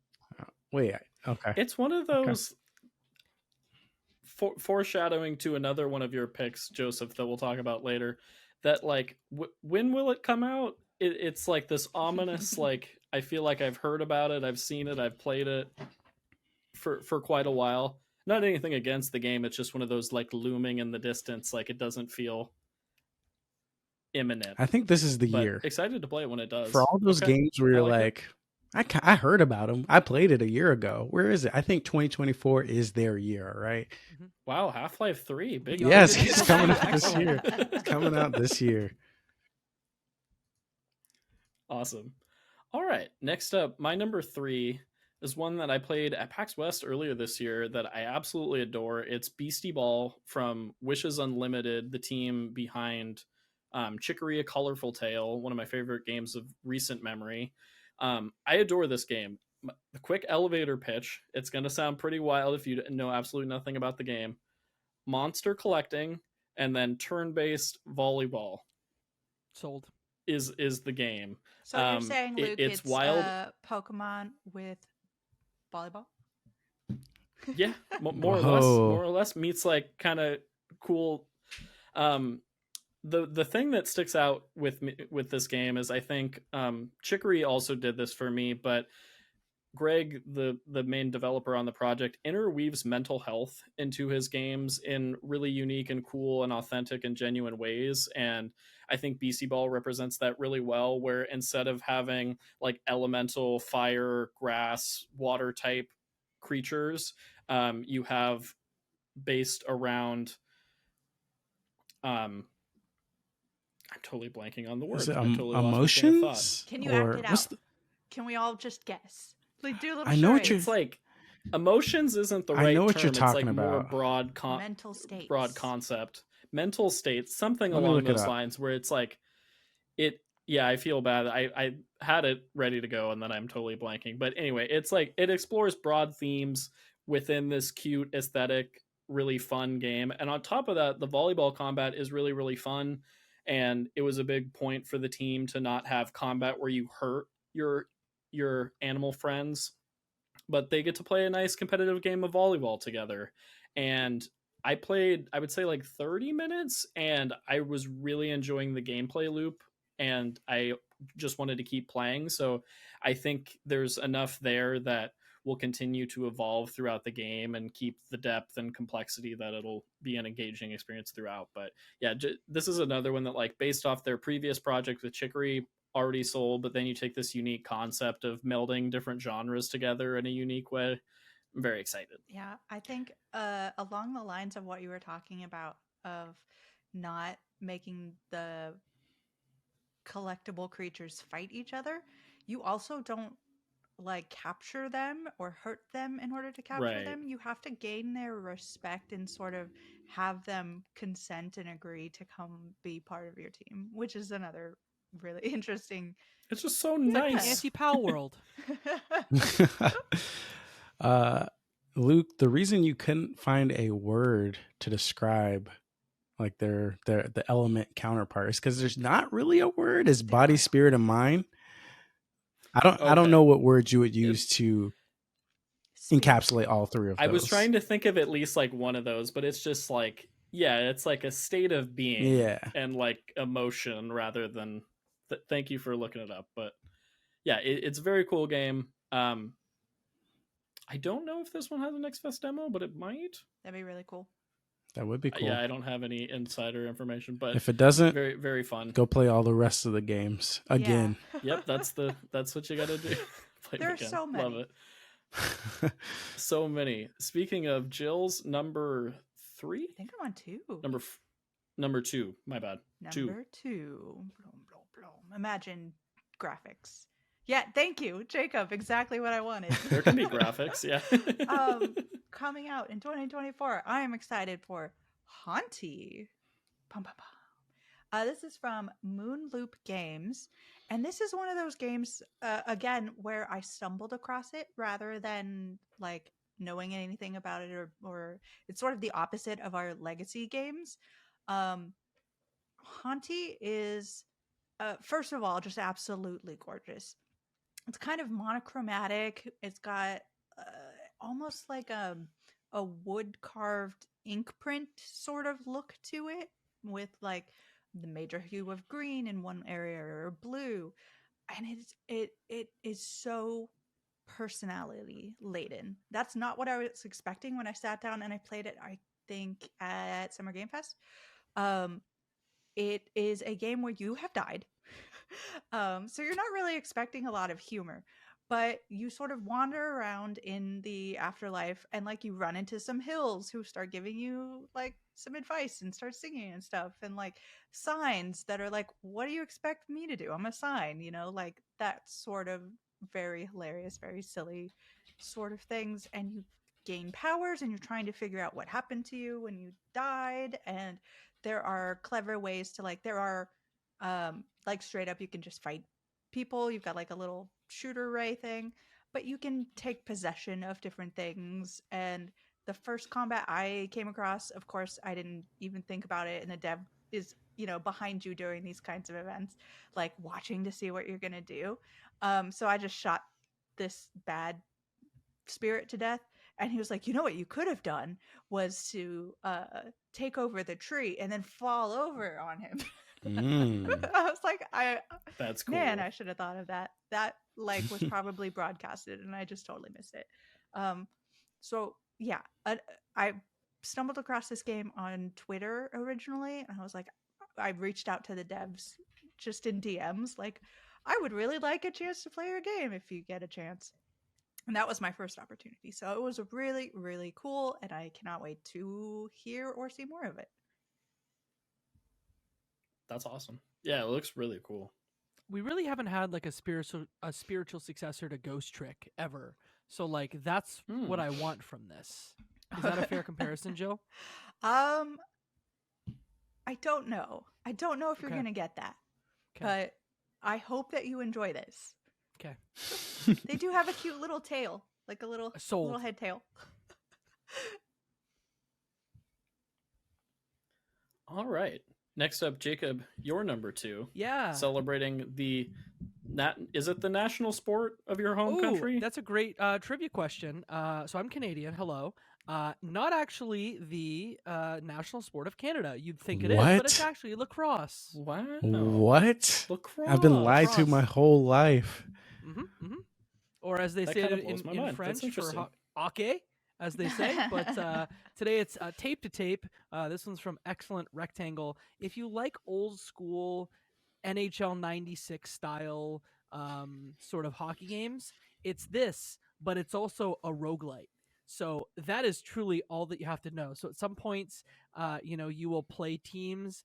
Wait, okay. It's one of those foreshadowing to another one of your picks, Joseph, that we'll talk about later. That like, when will it come out? It's like this ominous, like, I feel like I've heard about it, I've seen it, I've played it for quite a while. Not anything against the game, it's just one of those like looming in the distance, like it doesn't feel imminent. I think this is the year. Excited to play it when it does. For all those games where you're like I heard about them. I played it a year ago. Where is it? I think 2024 is their year, right? Mm-hmm. Wow, Half-Life 3. Big yes, it's coming out this year. It's coming out this year. Awesome. All right, next up, my number 3 is one that I played at PAX West earlier this year that I absolutely adore. It's Beastieball from Wishes Unlimited, the team behind Chicory: A Colorful Tale, one of my favorite games of recent memory. I adore this game. The quick elevator pitch, it's going to sound pretty wild if you know absolutely nothing about the game. Monster collecting and then turn-based volleyball. Sold. Is the game. So you're saying, Luke, it's wild Pokemon with volleyball? Yeah, more or less meets like kind of cool. The thing that sticks out with me with this game is I think Chicory also did this for me, but Greg, the main developer on the project, interweaves mental health into his games in really unique and cool and authentic and genuine ways. And I think Beastieball represents that really well, where instead of having like elemental fire, grass, water type creatures, you have based around I'm totally blanking on the word. Is it totally emotions? Can you act it out? Can we all just guess? Like, do a little I know what it's like. Emotions isn't the right I know what term. you're talking it's like about. More mental states. Broad concept. Mental states, something Let along those lines, where it's like it. Yeah, I feel bad. I had it ready to go, and then I'm totally blanking. But anyway, it's like it explores broad themes within this cute aesthetic really fun game. And on top of that, the volleyball combat is really, really fun. And it was a big point for the team to not have combat where you hurt your animal friends, but they get to play a nice competitive game of volleyball together. And I played, I would say, like 30 minutes, and I was really enjoying the gameplay loop, and I just wanted to keep playing. So I think there's enough there that will continue to evolve throughout the game and keep the depth and complexity that it'll be an engaging experience throughout. But yeah, this is another one that, like, based off their previous project with Chicory, already sold, but then you take this unique concept of melding different genres together in a unique way. I'm very excited. Yeah, I think along the lines of what you were talking about, of not making the collectible creatures fight each other, you also don't like capture them or hurt them in order to capture Right. them. You have to gain their respect and sort of have them consent and agree to come be part of your team, which is another really interesting. It's just so It's like the nice. anti-pal world. Luke, the reason you couldn't find a word to describe like the element counterpart is because there's not really a word as body, spirit, and mind. I don't know what words you would use to encapsulate all three of those. I was trying to think of at least like one of those, but it's just like, yeah, it's like a state of being, and like emotion rather than. Thank you for looking it up, but yeah, it's a very cool game. I don't know if this one has an X-Fest demo, but it might. That'd be really cool. That would be cool. Yeah, I don't have any insider information, but if it doesn't, very, very fun. Go play all the rest of the games again. Yeah. Yep, that's what you got to do. Play There are so many. Love it. So many. Speaking of, Jill's number 3. I think I'm on 2. Number 2. My bad. Number 2. Blum, blum, blum. Imagine graphics. Yeah, thank you, Jacob. Exactly what I wanted. There can be graphics, yeah. Coming out in 2024, I am excited for Hauntii. Pum, pum, pum. This is from Moonloop Games, and this is one of those games, again, where I stumbled across it rather than like knowing anything about it, or it's sort of the opposite of our legacy games. Hauntii is, first of all, just absolutely gorgeous. It's kind of monochromatic. It's got almost like a wood carved ink print sort of look to it, with like the major hue of green in one area or blue, and it is so personality laden. That's not what I was expecting when I sat down and I played it. I think at Summer Game Fest. It is a game where you have died. So you're not really expecting a lot of humor, but you sort of wander around in the afterlife, and like you run into some hills who start giving you like some advice and start singing and stuff, and like signs that are like, what do you expect me to do? I'm a sign, like that sort of very hilarious, very silly sort of things. And you gain powers and you're trying to figure out what happened to you when you died. And there are clever ways to there are like straight up you can just fight people. You've got like a little shooter ray thing, but you can take possession of different things. And the first combat I came across, of course, I didn't even think about it, and the dev is behind you during these kinds of events, like watching to see what you're gonna do. So I just shot this bad spirit to death, and he was like, what you could have done was to take over the tree and then fall over on him. I was like, that's cool. Man, I should have thought of that. That was probably broadcasted and I just totally missed it. So yeah, I stumbled across this game on Twitter originally, and I was like, I reached out to the devs just in DMs, like, I would really like a chance to play your game if you get a chance. And that was my first opportunity. So it was really, really cool, and I cannot wait to hear or see more of it. That's awesome. Yeah, it looks really cool. We really haven't had like a spiritual successor to Ghost Trick ever. So like that's what I want from this. Is that a fair comparison, Jill? I don't know. I don't know if you're going to get that. But I hope that you enjoy this. Okay. They do have a cute little tail, like a little head tail. All right. Next up, Jacob, your number 2. Yeah. Celebrating is it the national sport of your home country? That's a great trivia question. So I'm Canadian. Hello. Not actually the national sport of Canada. You'd think it is, but it's What? actually lacrosse. Wow. What? Lacrosse. I've been lied to my whole life. Or as they That say kinda it blows my in mind. That's French, interesting. for hockey, as they say. But today it's tape to tape. This one's from Excellent Rectangle. If you like old school NHL 96 style sort of hockey games, it's this, but it's also a roguelite. So that is truly all that you have to know. So at some points, you will play teams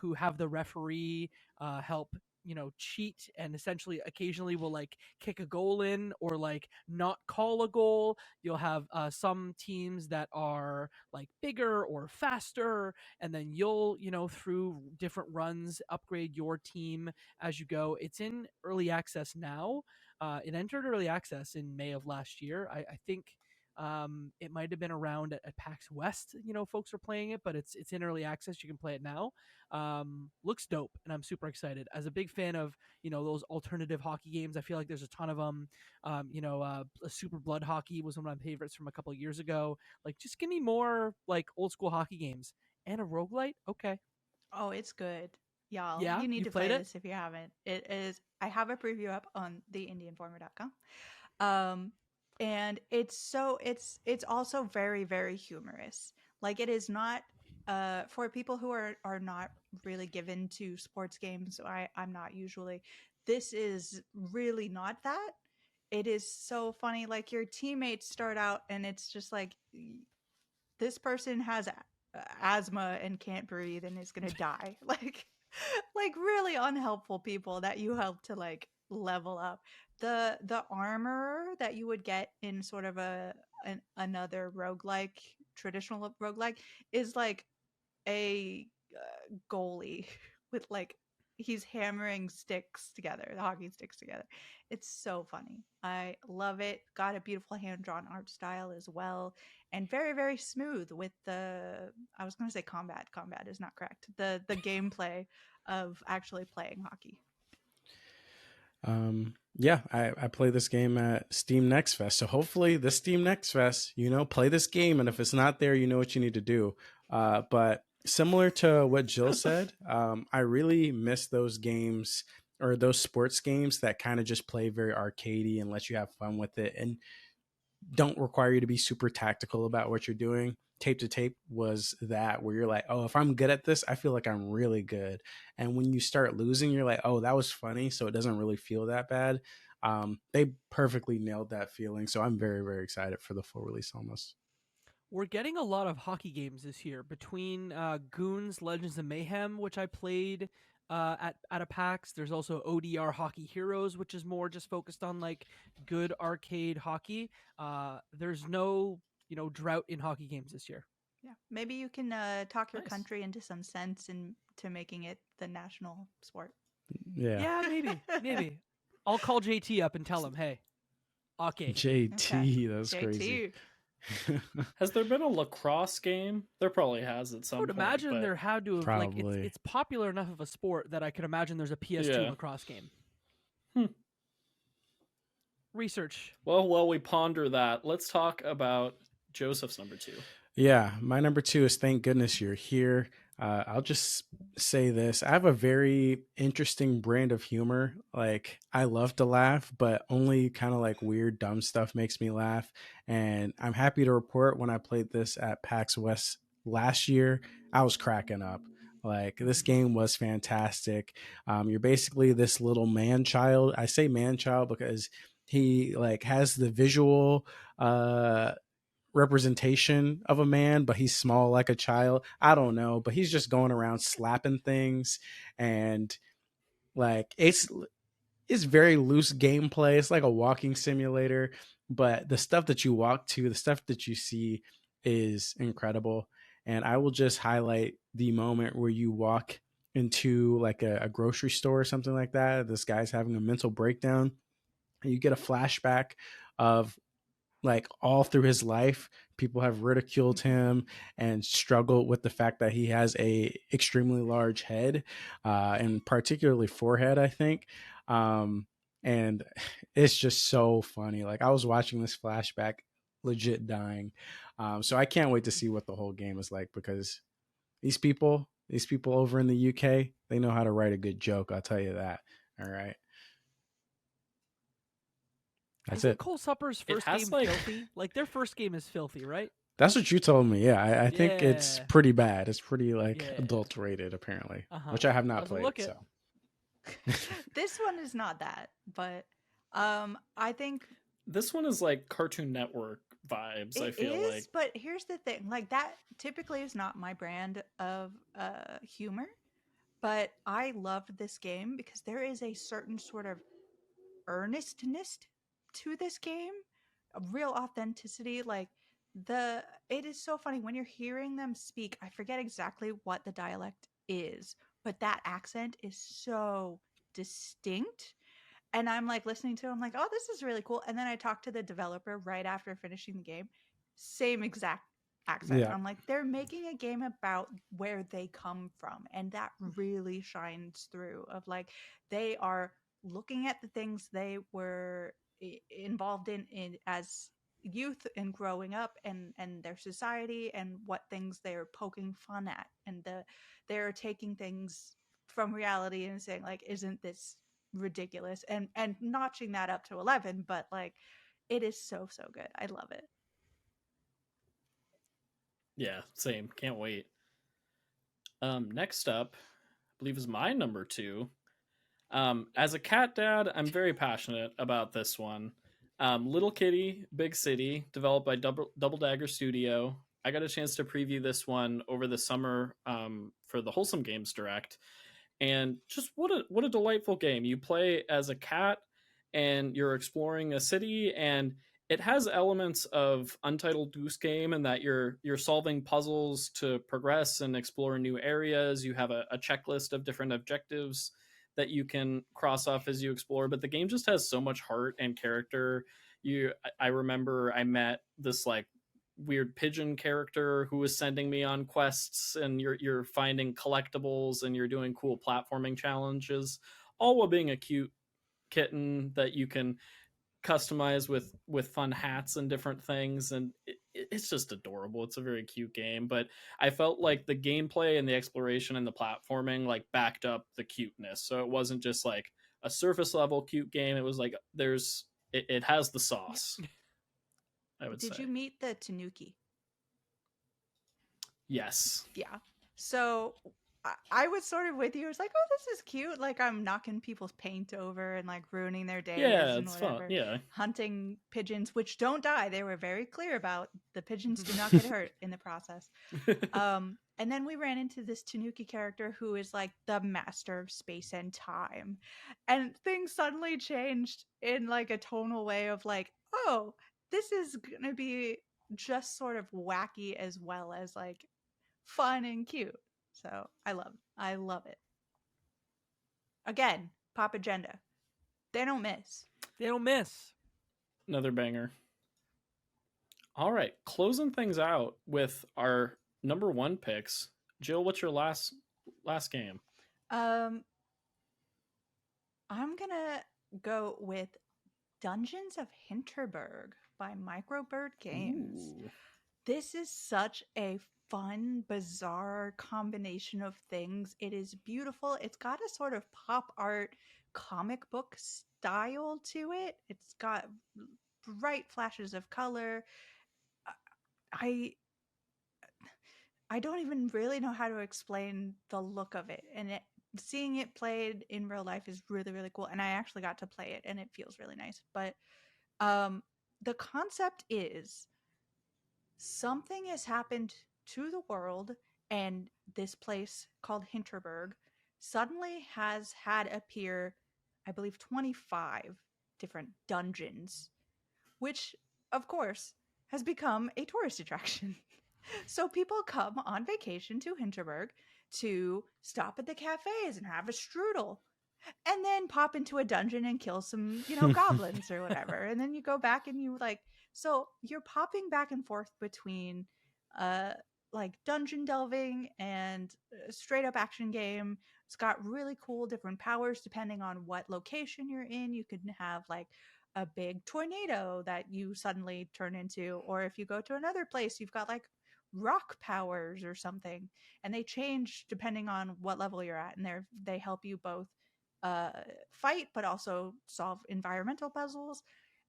who have the referee help cheat, and essentially occasionally will like kick a goal in or like not call a goal. You'll have some teams that are like bigger or faster, and then you'll through different runs upgrade your team as you go. It's in early access now. It entered early access in May of last year. I think it might have been around at PAX West. Folks are playing it, but it's in early access. You can play it now. Looks dope, and I'm super excited. As a big fan of those alternative hockey games, I feel like there's a ton of them. Super Blood Hockey was one of my favorites from a couple of years ago. Like, just give me more like old school hockey games and a roguelite. Okay. Oh, it's good. Y'all, Yeah, you need you to play played it? this if you haven't. It is, I have a preview up on theindianformer.com. And it's also very, very humorous. Like, it is not for people who are not really given to sports games. I'm not usually. This is really not that. It is so funny. Like, your teammates start out and it's just like, this person has asthma and can't breathe and is gonna die. Like really unhelpful people that you help to like level up. The armor that you would get in sort of another roguelike, traditional roguelike, is like a goalie with like, he's hammering sticks together, the hockey sticks together. It's so funny. I love it. Got a beautiful hand-drawn art style as well, and very, very smooth with the, I was going to say combat is not correct, the gameplay of actually playing hockey. Yeah, I play this game at Steam Next Fest. So hopefully this Steam Next Fest, play this game. And if it's not there, you know what you need to do. But similar to what Jill said, I really miss those games, or those sports games that kind of just play very arcadey and let you have fun with it and don't require you to be super tactical about what you're doing. Tape to Tape was that, where you're like, oh, if I'm good at this, I feel like I'm really good. And when you start losing, you're like, oh, that was funny. So it doesn't really feel that bad. They perfectly nailed that feeling. So I'm very, very excited for the full release almost. We're getting a lot of hockey games this year between Goons, Legends of Mayhem, which I played at a PAX. There's also ODR Hockey Heroes, which is more just focused on like good arcade hockey. There's no drought in hockey games this year. Yeah, maybe you can talk your Nice. country into some sense into making it the national sport. Yeah. Maybe. I'll call JT up and tell him, hey, okay. JT, Okay. that's JT. crazy. Has there been a lacrosse game? There probably has at some I would point. imagine but there had to have, like, Probably. it's popular enough of a sport that I could imagine there's a PS2 Yeah. lacrosse game. Hmm. Research. Well, while we ponder that, let's talk about Joseph's number 2. Yeah, my number 2 is Thank Goodness You're Here. I'll just say this. I have a very interesting brand of humor. Like, I love to laugh, but only kind of like weird, dumb stuff makes me laugh. And I'm happy to report, when I played this at PAX West last year, I was cracking up. Like, this game was fantastic. You're basically this little man child. I say man child because he like has the visual representation of a man, but he's small like a child. I don't know, but he's just going around slapping things, and like it's very loose gameplay. It's like a walking simulator, but the stuff that you walk to, the stuff that you see is incredible. And I will just highlight the moment where you walk into like a grocery store or something like that. This guy's having a mental breakdown, and you get a flashback of like all through his life, people have ridiculed him and struggled with the fact that he has a extremely large head, and particularly forehead, I think. And it's just so funny. Like, I was watching this flashback, legit dying. So I can't wait to see what the whole game is like, because these people over in the UK, they know how to write a good joke. I'll tell you that. All right. That's Isn't it. Cole Supper's It first has, game like- filthy? Like their first game is filthy, right? That's what you told me. Yeah, I think it's Yeah. pretty bad. It's pretty like Yeah. adulterated, apparently, Uh-huh. which I have not Doesn't played. look it. So This one is not that, but I think This one is like Cartoon Network vibes, I it feel is, like. but here's the thing. Like, that typically is not my brand of humor, but I loved this game because there is a certain sort of earnestness to this game, a real authenticity. Like, it is so funny when you're hearing them speak. I forget exactly what the dialect is, but that accent is so distinct. And I'm like listening to it, I'm like, oh, this is really cool. And then I talked to the developer right after finishing the game, same exact accent. Yeah. I'm like, they're making a game about where they come from, and that really shines through. Of like, they are looking at the things they were involved in as youth and growing up, and their society, and what things they're poking fun at, and they're taking things from reality and saying like, isn't this ridiculous, and notching that up to 11. But like, it is so good. I love it. Yeah, same. Can't wait. Next up, I believe is my number 2. As a cat dad, I'm very passionate about this one. Little Kitty, Big City, developed by Double Dagger Studio. I got a chance to preview this one over the summer for the Wholesome Games Direct, and just what a delightful game. You play as a cat, and you're exploring a city, and it has elements of Untitled Goose Game in that you're solving puzzles to progress and explore new areas. You have a checklist of different objectives that you can cross off as you explore, but the game just has so much heart and character. I remember I met this like weird pigeon character who was sending me on quests, and you're finding collectibles, and you're doing cool platforming challenges, all while being a cute kitten that you can customize with fun hats and different things. And it's just adorable. It's a very cute game, but I felt like the gameplay and the exploration and the platforming like backed up the cuteness, so it wasn't just like a surface level cute game. It was like it has the sauce. I would Did say. you meet the Tanuki? Yes. Yeah. So I was sort of with you. I was like, oh, this is cute. Like, I'm knocking people's paint over and like ruining their days Yeah, and it's whatever. fun. Yeah. Hunting pigeons, which don't die. They were very clear about the pigeons do not get hurt in the process. And then we ran into this Tanuki character who is like the master of space and time. And things suddenly changed in like a tonal way of like, oh, this is going to be just sort of wacky as well as like fun and cute. So I love it. Again, Pop Agenda. They don't miss. They don't miss. Another banger. All right, closing things out with our number 1 picks. Jill, what's your last game? I'm gonna go with Dungeons of Hinterberg by Microbird Games. Ooh. This is such a fun, bizarre combination of things. It is beautiful. It's got a sort of pop art comic book style to it. It's got bright flashes of color. I don't even really know how to explain the look of it. And seeing it played in real life is really, really cool. And I actually got to play it, and it feels really nice. But the concept is something has happened to the world, and this place called Hinterberg suddenly has had appear, I believe, 25 different dungeons, which, of course, has become a tourist attraction. So people come on vacation to Hinterberg to stop at the cafes and have a strudel, and then pop into a dungeon and kill some, goblins or whatever. And then you go back and you so you're popping back and forth between uh like dungeon delving and straight up action game. It's got really cool different powers depending on what location you're in. You can have like a big tornado that you suddenly turn into, or if you go to another place, you've got like rock powers or something, and they change depending on what level you're at, and they help you both uh, fight, but also solve environmental puzzles.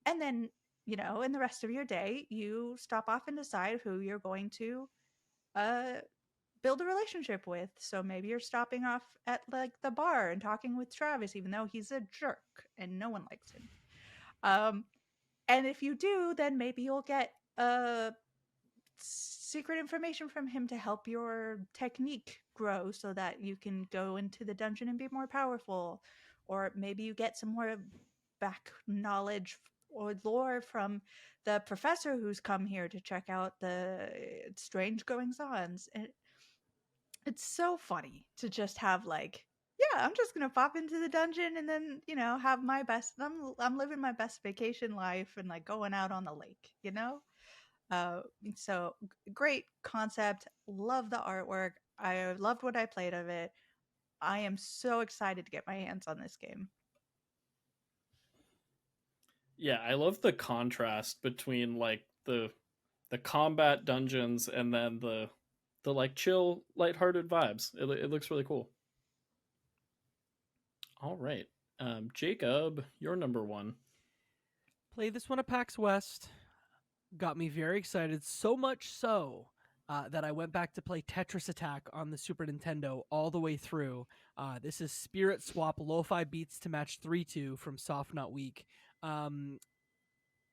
And then, in the rest of your day, you stop off and decide who you're going to uh, build a relationship with. So maybe you're stopping off at like the bar and talking with Travis, even though he's a jerk and no one likes him. And if you do, then maybe you'll get secret information from him to help your technique grow so that you can go into the dungeon and be more powerful. Or maybe you get some more back knowledge or lore from the professor who's come here to check out the strange goings ons. And it's so funny to just have like, yeah, I'm just gonna pop into the dungeon and then have my best. I'm living my best vacation life and like going out on the lake. Uh, so great concept. Love the artwork. I loved what I played of it. I am so excited to get my hands on this game. Yeah, I love the contrast between like the combat dungeons and then the like chill, lighthearted vibes. It looks really cool. All right, Jacob, you're number one. Played this one at PAX West. Got me very excited, so much so that I went back to play Tetris Attack on the Super Nintendo all the way through. This is Spirit Swap Lo-Fi Beats to Match 3-2 from Soft Not Weak.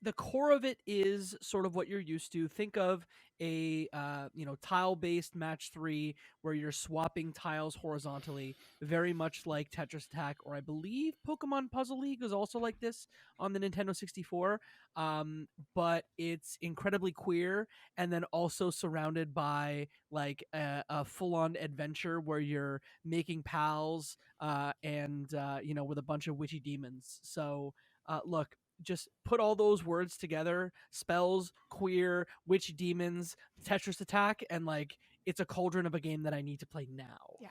The core of it is sort of what you're used to. Think of a tile-based match 3 where you're swapping tiles horizontally, very much like Tetris Attack, or I believe Pokemon Puzzle League was also like this on the Nintendo 64. But it's incredibly queer, and then also surrounded by like a full-on adventure where you're making pals and with a bunch of witchy demons. So look, just put all those words together: spells, queer, witch demons, Tetris Attack, and like it's a cauldron of a game that I need to play now. Yeah.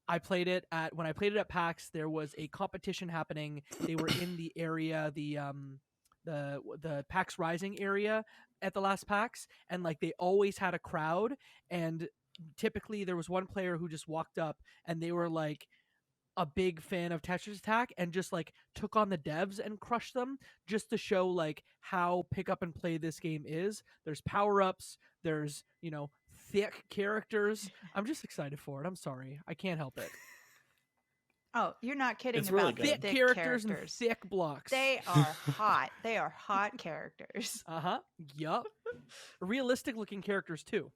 I played it when I played it at PAX. There was a competition happening. They were in the area, the PAX Rising area at the last PAX, and like they always had a crowd. And typically there was one player who just walked up, and they were like a big fan of Tetris Attack and just like took on the devs and crushed them, just to show like how pick up and play this game is. There's power-ups, there's thick characters. I'm just excited for it. I'm sorry, I can't help it. Oh, you're not kidding It's about really the good. Thick characters and thick blocks. They are hot. They are hot characters. Yup. Realistic looking characters too.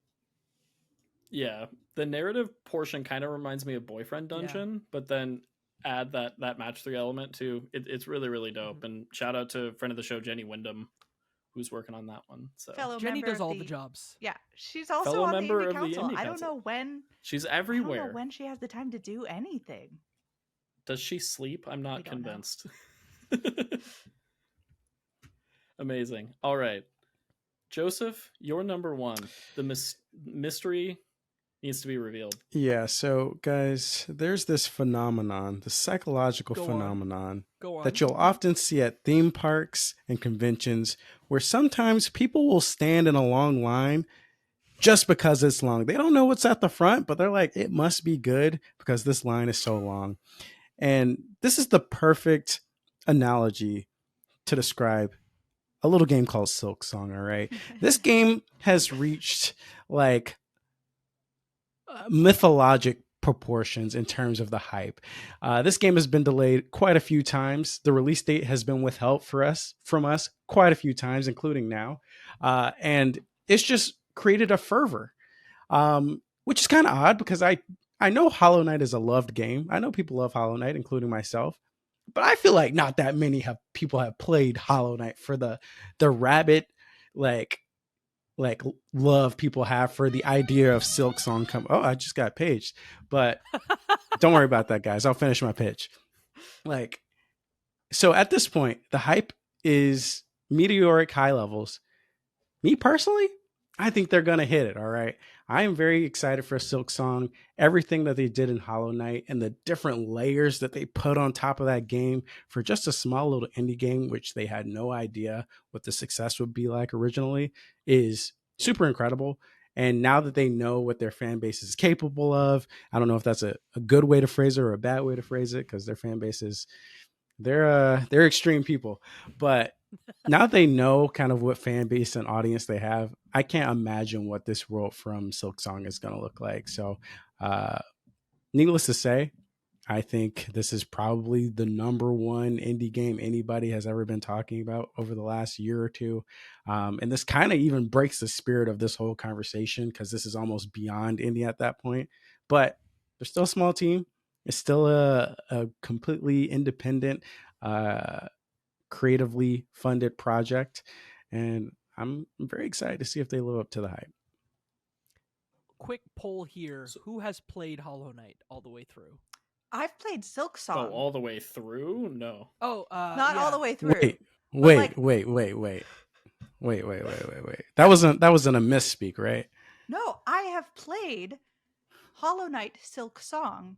Yeah, the narrative portion kind of reminds me of Boyfriend Dungeon, but then add that match 3 element too. It's really, really dope. Mm-hmm. And shout out to friend of the show, Jenny Wyndham, who's working on that one. So Jenny does all the jobs. Yeah, she's also Fellow on member the of Indie the Council. Indie I don't Council. know when. She's I everywhere. don't know when she has the time to do anything. Does she sleep? I'm not We don't know. convinced. Amazing. All right, Joseph, you're number one. The mystery needs to be revealed. Yeah, so guys, there's this phenomenon, the psychological Go on. phenomenon Go on. that you'll often see at theme parks and conventions, where sometimes people will stand in a long line just because it's long. They don't know what's at the front, but they're like, it must be good because this line is so long. And this is the perfect analogy to describe a little game called Silksong, all right? This game has reached like mythologic proportions in terms of the hype. This game has been delayed quite a few times. The release date has been withheld from us quite a few times, including now. And it's just created a fervor, which is kind of odd because I know Hollow Knight is a loved game. I know people love Hollow Knight, including myself. But I feel like not that many people have played Hollow Knight for the rabbit, like like love people have for the idea of Silksong come. Oh, I just got paged, but don't worry about that, guys. I'll finish my pitch. Like, so at this point, the hype is meteoric high levels. Me personally, I think they're gonna hit it. All right, I am very excited for Silksong. Everything that they did in Hollow Knight and the different layers that they put on top of that game for just a small little indie game, which they had no idea what the success would be like originally, is super incredible. And now that they know what their fan base is capable of, I don't know if that's a good way to phrase it or a bad way to phrase it, because their fan base is they're extreme people. But now that they know kind of what fan base and audience they have, I can't imagine what this world from Silksong is going to look like. So, needless to say, I think this is probably the number one indie game anybody has ever been talking about over the last year or two. And this kind of even breaks the spirit of this whole conversation, because this is almost beyond indie at that point. But they're still a small team. It's still a completely independent, creatively funded project. And I'm very excited to see if they live up to the hype. Quick poll here: who has played Hollow Knight all the way through? I've played Silksong. Oh, all the way through? No. Oh, not all the way through. Wait. That wasn't a misspeak, right? No, I have played Hollow Knight Silksong.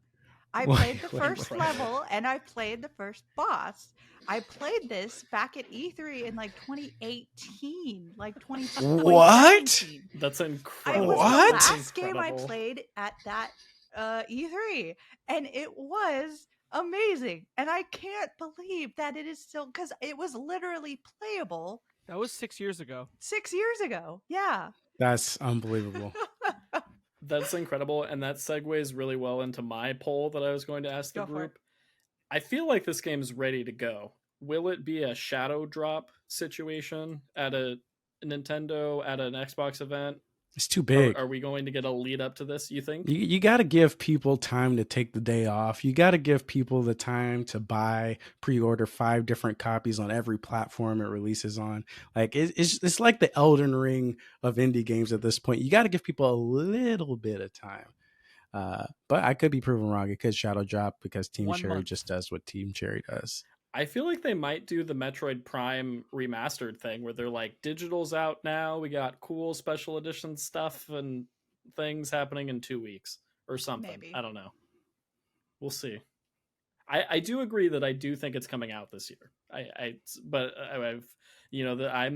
I played the first level and I played the first boss. I played this back at E3 in like 2018, like 2017. What? That's It incredible. was What? the last game I played at that E3, and it was amazing. And I can't believe that it is still, because it was literally playable. That was 6 years ago. 6 years ago, yeah. That's unbelievable. That's incredible, and that segues really well into my poll that I was going to ask the group. I feel like this game is ready to go. Will it be a shadow drop situation at a Nintendo, at an Xbox event? It's too big. Are we going to get a lead up to this, you think? You got to give people time to take the day off. You got to give people the time to buy, pre-order 5 different copies on every platform it releases on. Like it's like the Elden Ring of indie games at this point. You got to give people a little bit of time. But I could be proven wrong. It could shadow drop because Team Cherry just does what Team Cherry does. I feel like they might do the Metroid Prime remastered thing where they're like, digital's out now. We got cool special edition stuff and things happening in 2 weeks or something. Maybe. I don't know. We'll see. I do agree that I do think it's coming out this year. I'm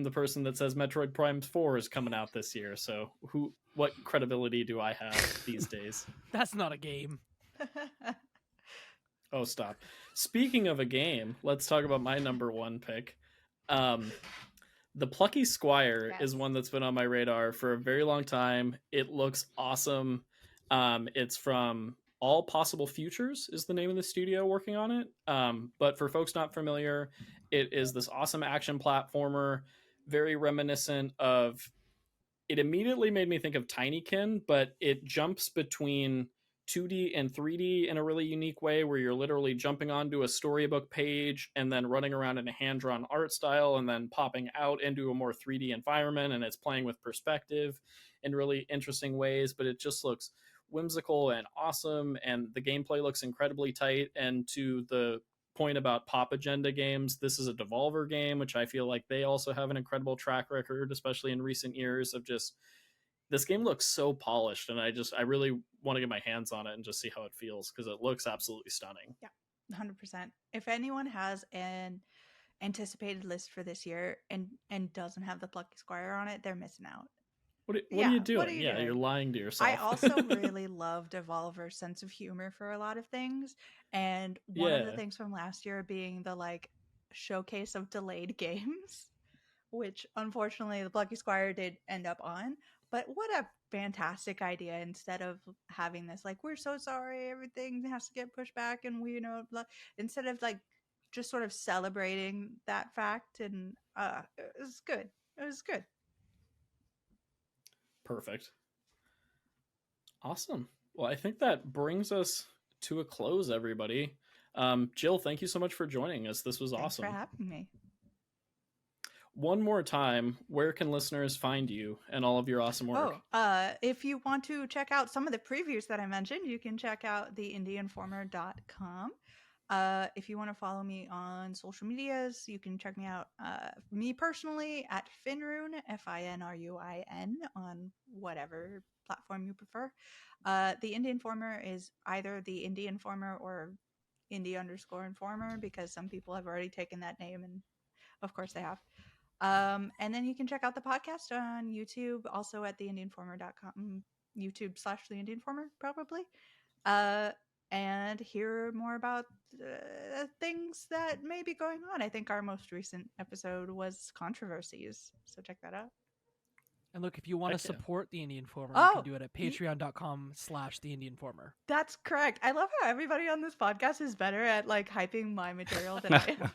the person that says Metroid Prime 4 is coming out this year. So what credibility do I have these days? That's not a game. Oh, stop. Speaking of a game, let's talk about my number one pick. The Plucky Squire is one that's been on my radar for a very long time. It looks awesome. It's from All Possible Futures is the name of the studio working on it. But for folks not familiar, it is this awesome action platformer, very reminiscent of... It immediately made me think of Tinykin, but it jumps between 2D and 3D in a really unique way, where you're literally jumping onto a storybook page and then running around in a hand-drawn art style and then popping out into a more 3D environment, and it's playing with perspective in really interesting ways, but it just looks whimsical and awesome, and the gameplay looks incredibly tight. And to the point about pop agenda games, this is a Devolver game, which I feel like they also have an incredible track record, especially in recent years, of just... This game looks so polished, and I really want to get my hands on it and just see how it feels, because it looks absolutely stunning. Yeah, 100%. If anyone has an anticipated list for this year and doesn't have the Plucky Squire on it, they're missing out. What are you doing? You're lying to yourself. I also really love Devolver's sense of humor for a lot of things, and one of the things from last year being the like showcase of delayed games, which unfortunately the Plucky Squire did end up on. But what a fantastic idea, instead of having this, like, we're so sorry, everything has to get pushed back, and we, instead of, like, just sort of celebrating that fact, and it was good. It was good. Perfect. Awesome. Well, I think that brings us to a close, everybody. Jill, thank you so much for joining us. This was awesome. Thanks for having me. one more time, where can listeners find you and all of your awesome work? If you want to check out some of the previews that I mentioned, you can check out theindianformer.com. If you want to follow me on social medias, you can check me out, me personally, at Finruin, Finruin, on whatever platform you prefer. The Indie Informer is either the Indie Informer or Indie_Informer, because some people have already taken that name, and of course they have. And then you can check out the podcast on YouTube, also at theindianformer.com, YouTube/The Indie Informer, probably. And hear more about things that may be going on. I think our most recent episode was controversies, so check that out. And look, if you want to Heck yeah. support the Indie Informer, you can do it at patreon.com/the Indie Informer. That's correct. I love how everybody on this podcast is better at like hyping my material than I am.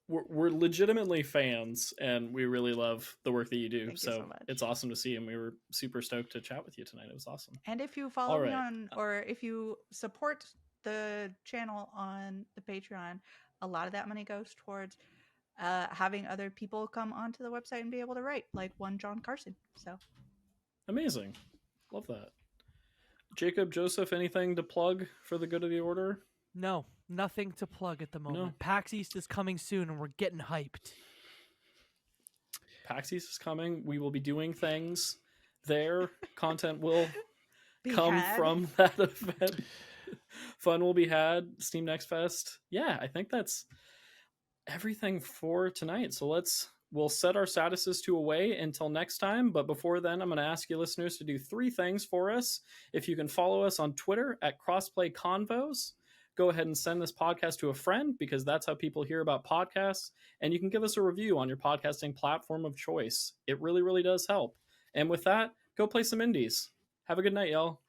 We're legitimately fans, and we really love the work that you do. Thank you so much. It's awesome to see, and we were super stoked to chat with you tonight. It was awesome. And if you follow me on, or if you support the channel on the Patreon, a lot of that money goes towards having other people come onto the website and be able to write, like one John Carson. So amazing. Love that. Jacob, Joseph, anything to plug for the good of the order? No, nothing to plug at the moment. No. PAX East is coming soon, and we're getting hyped. PAX East is coming. We will be doing things there. Content will come from that event. Fun will be had. Steam Next Fest. Yeah, I think that's everything for tonight. So we'll set our statuses to away until next time. But before then, I'm going to ask you listeners to do 3 things for us. If you can follow us on Twitter at Crossplay Convos, go ahead and send this podcast to a friend, because that's how people hear about podcasts. And you can give us a review on your podcasting platform of choice. It really, really does help. And with that, go play some indies. Have a good night, y'all.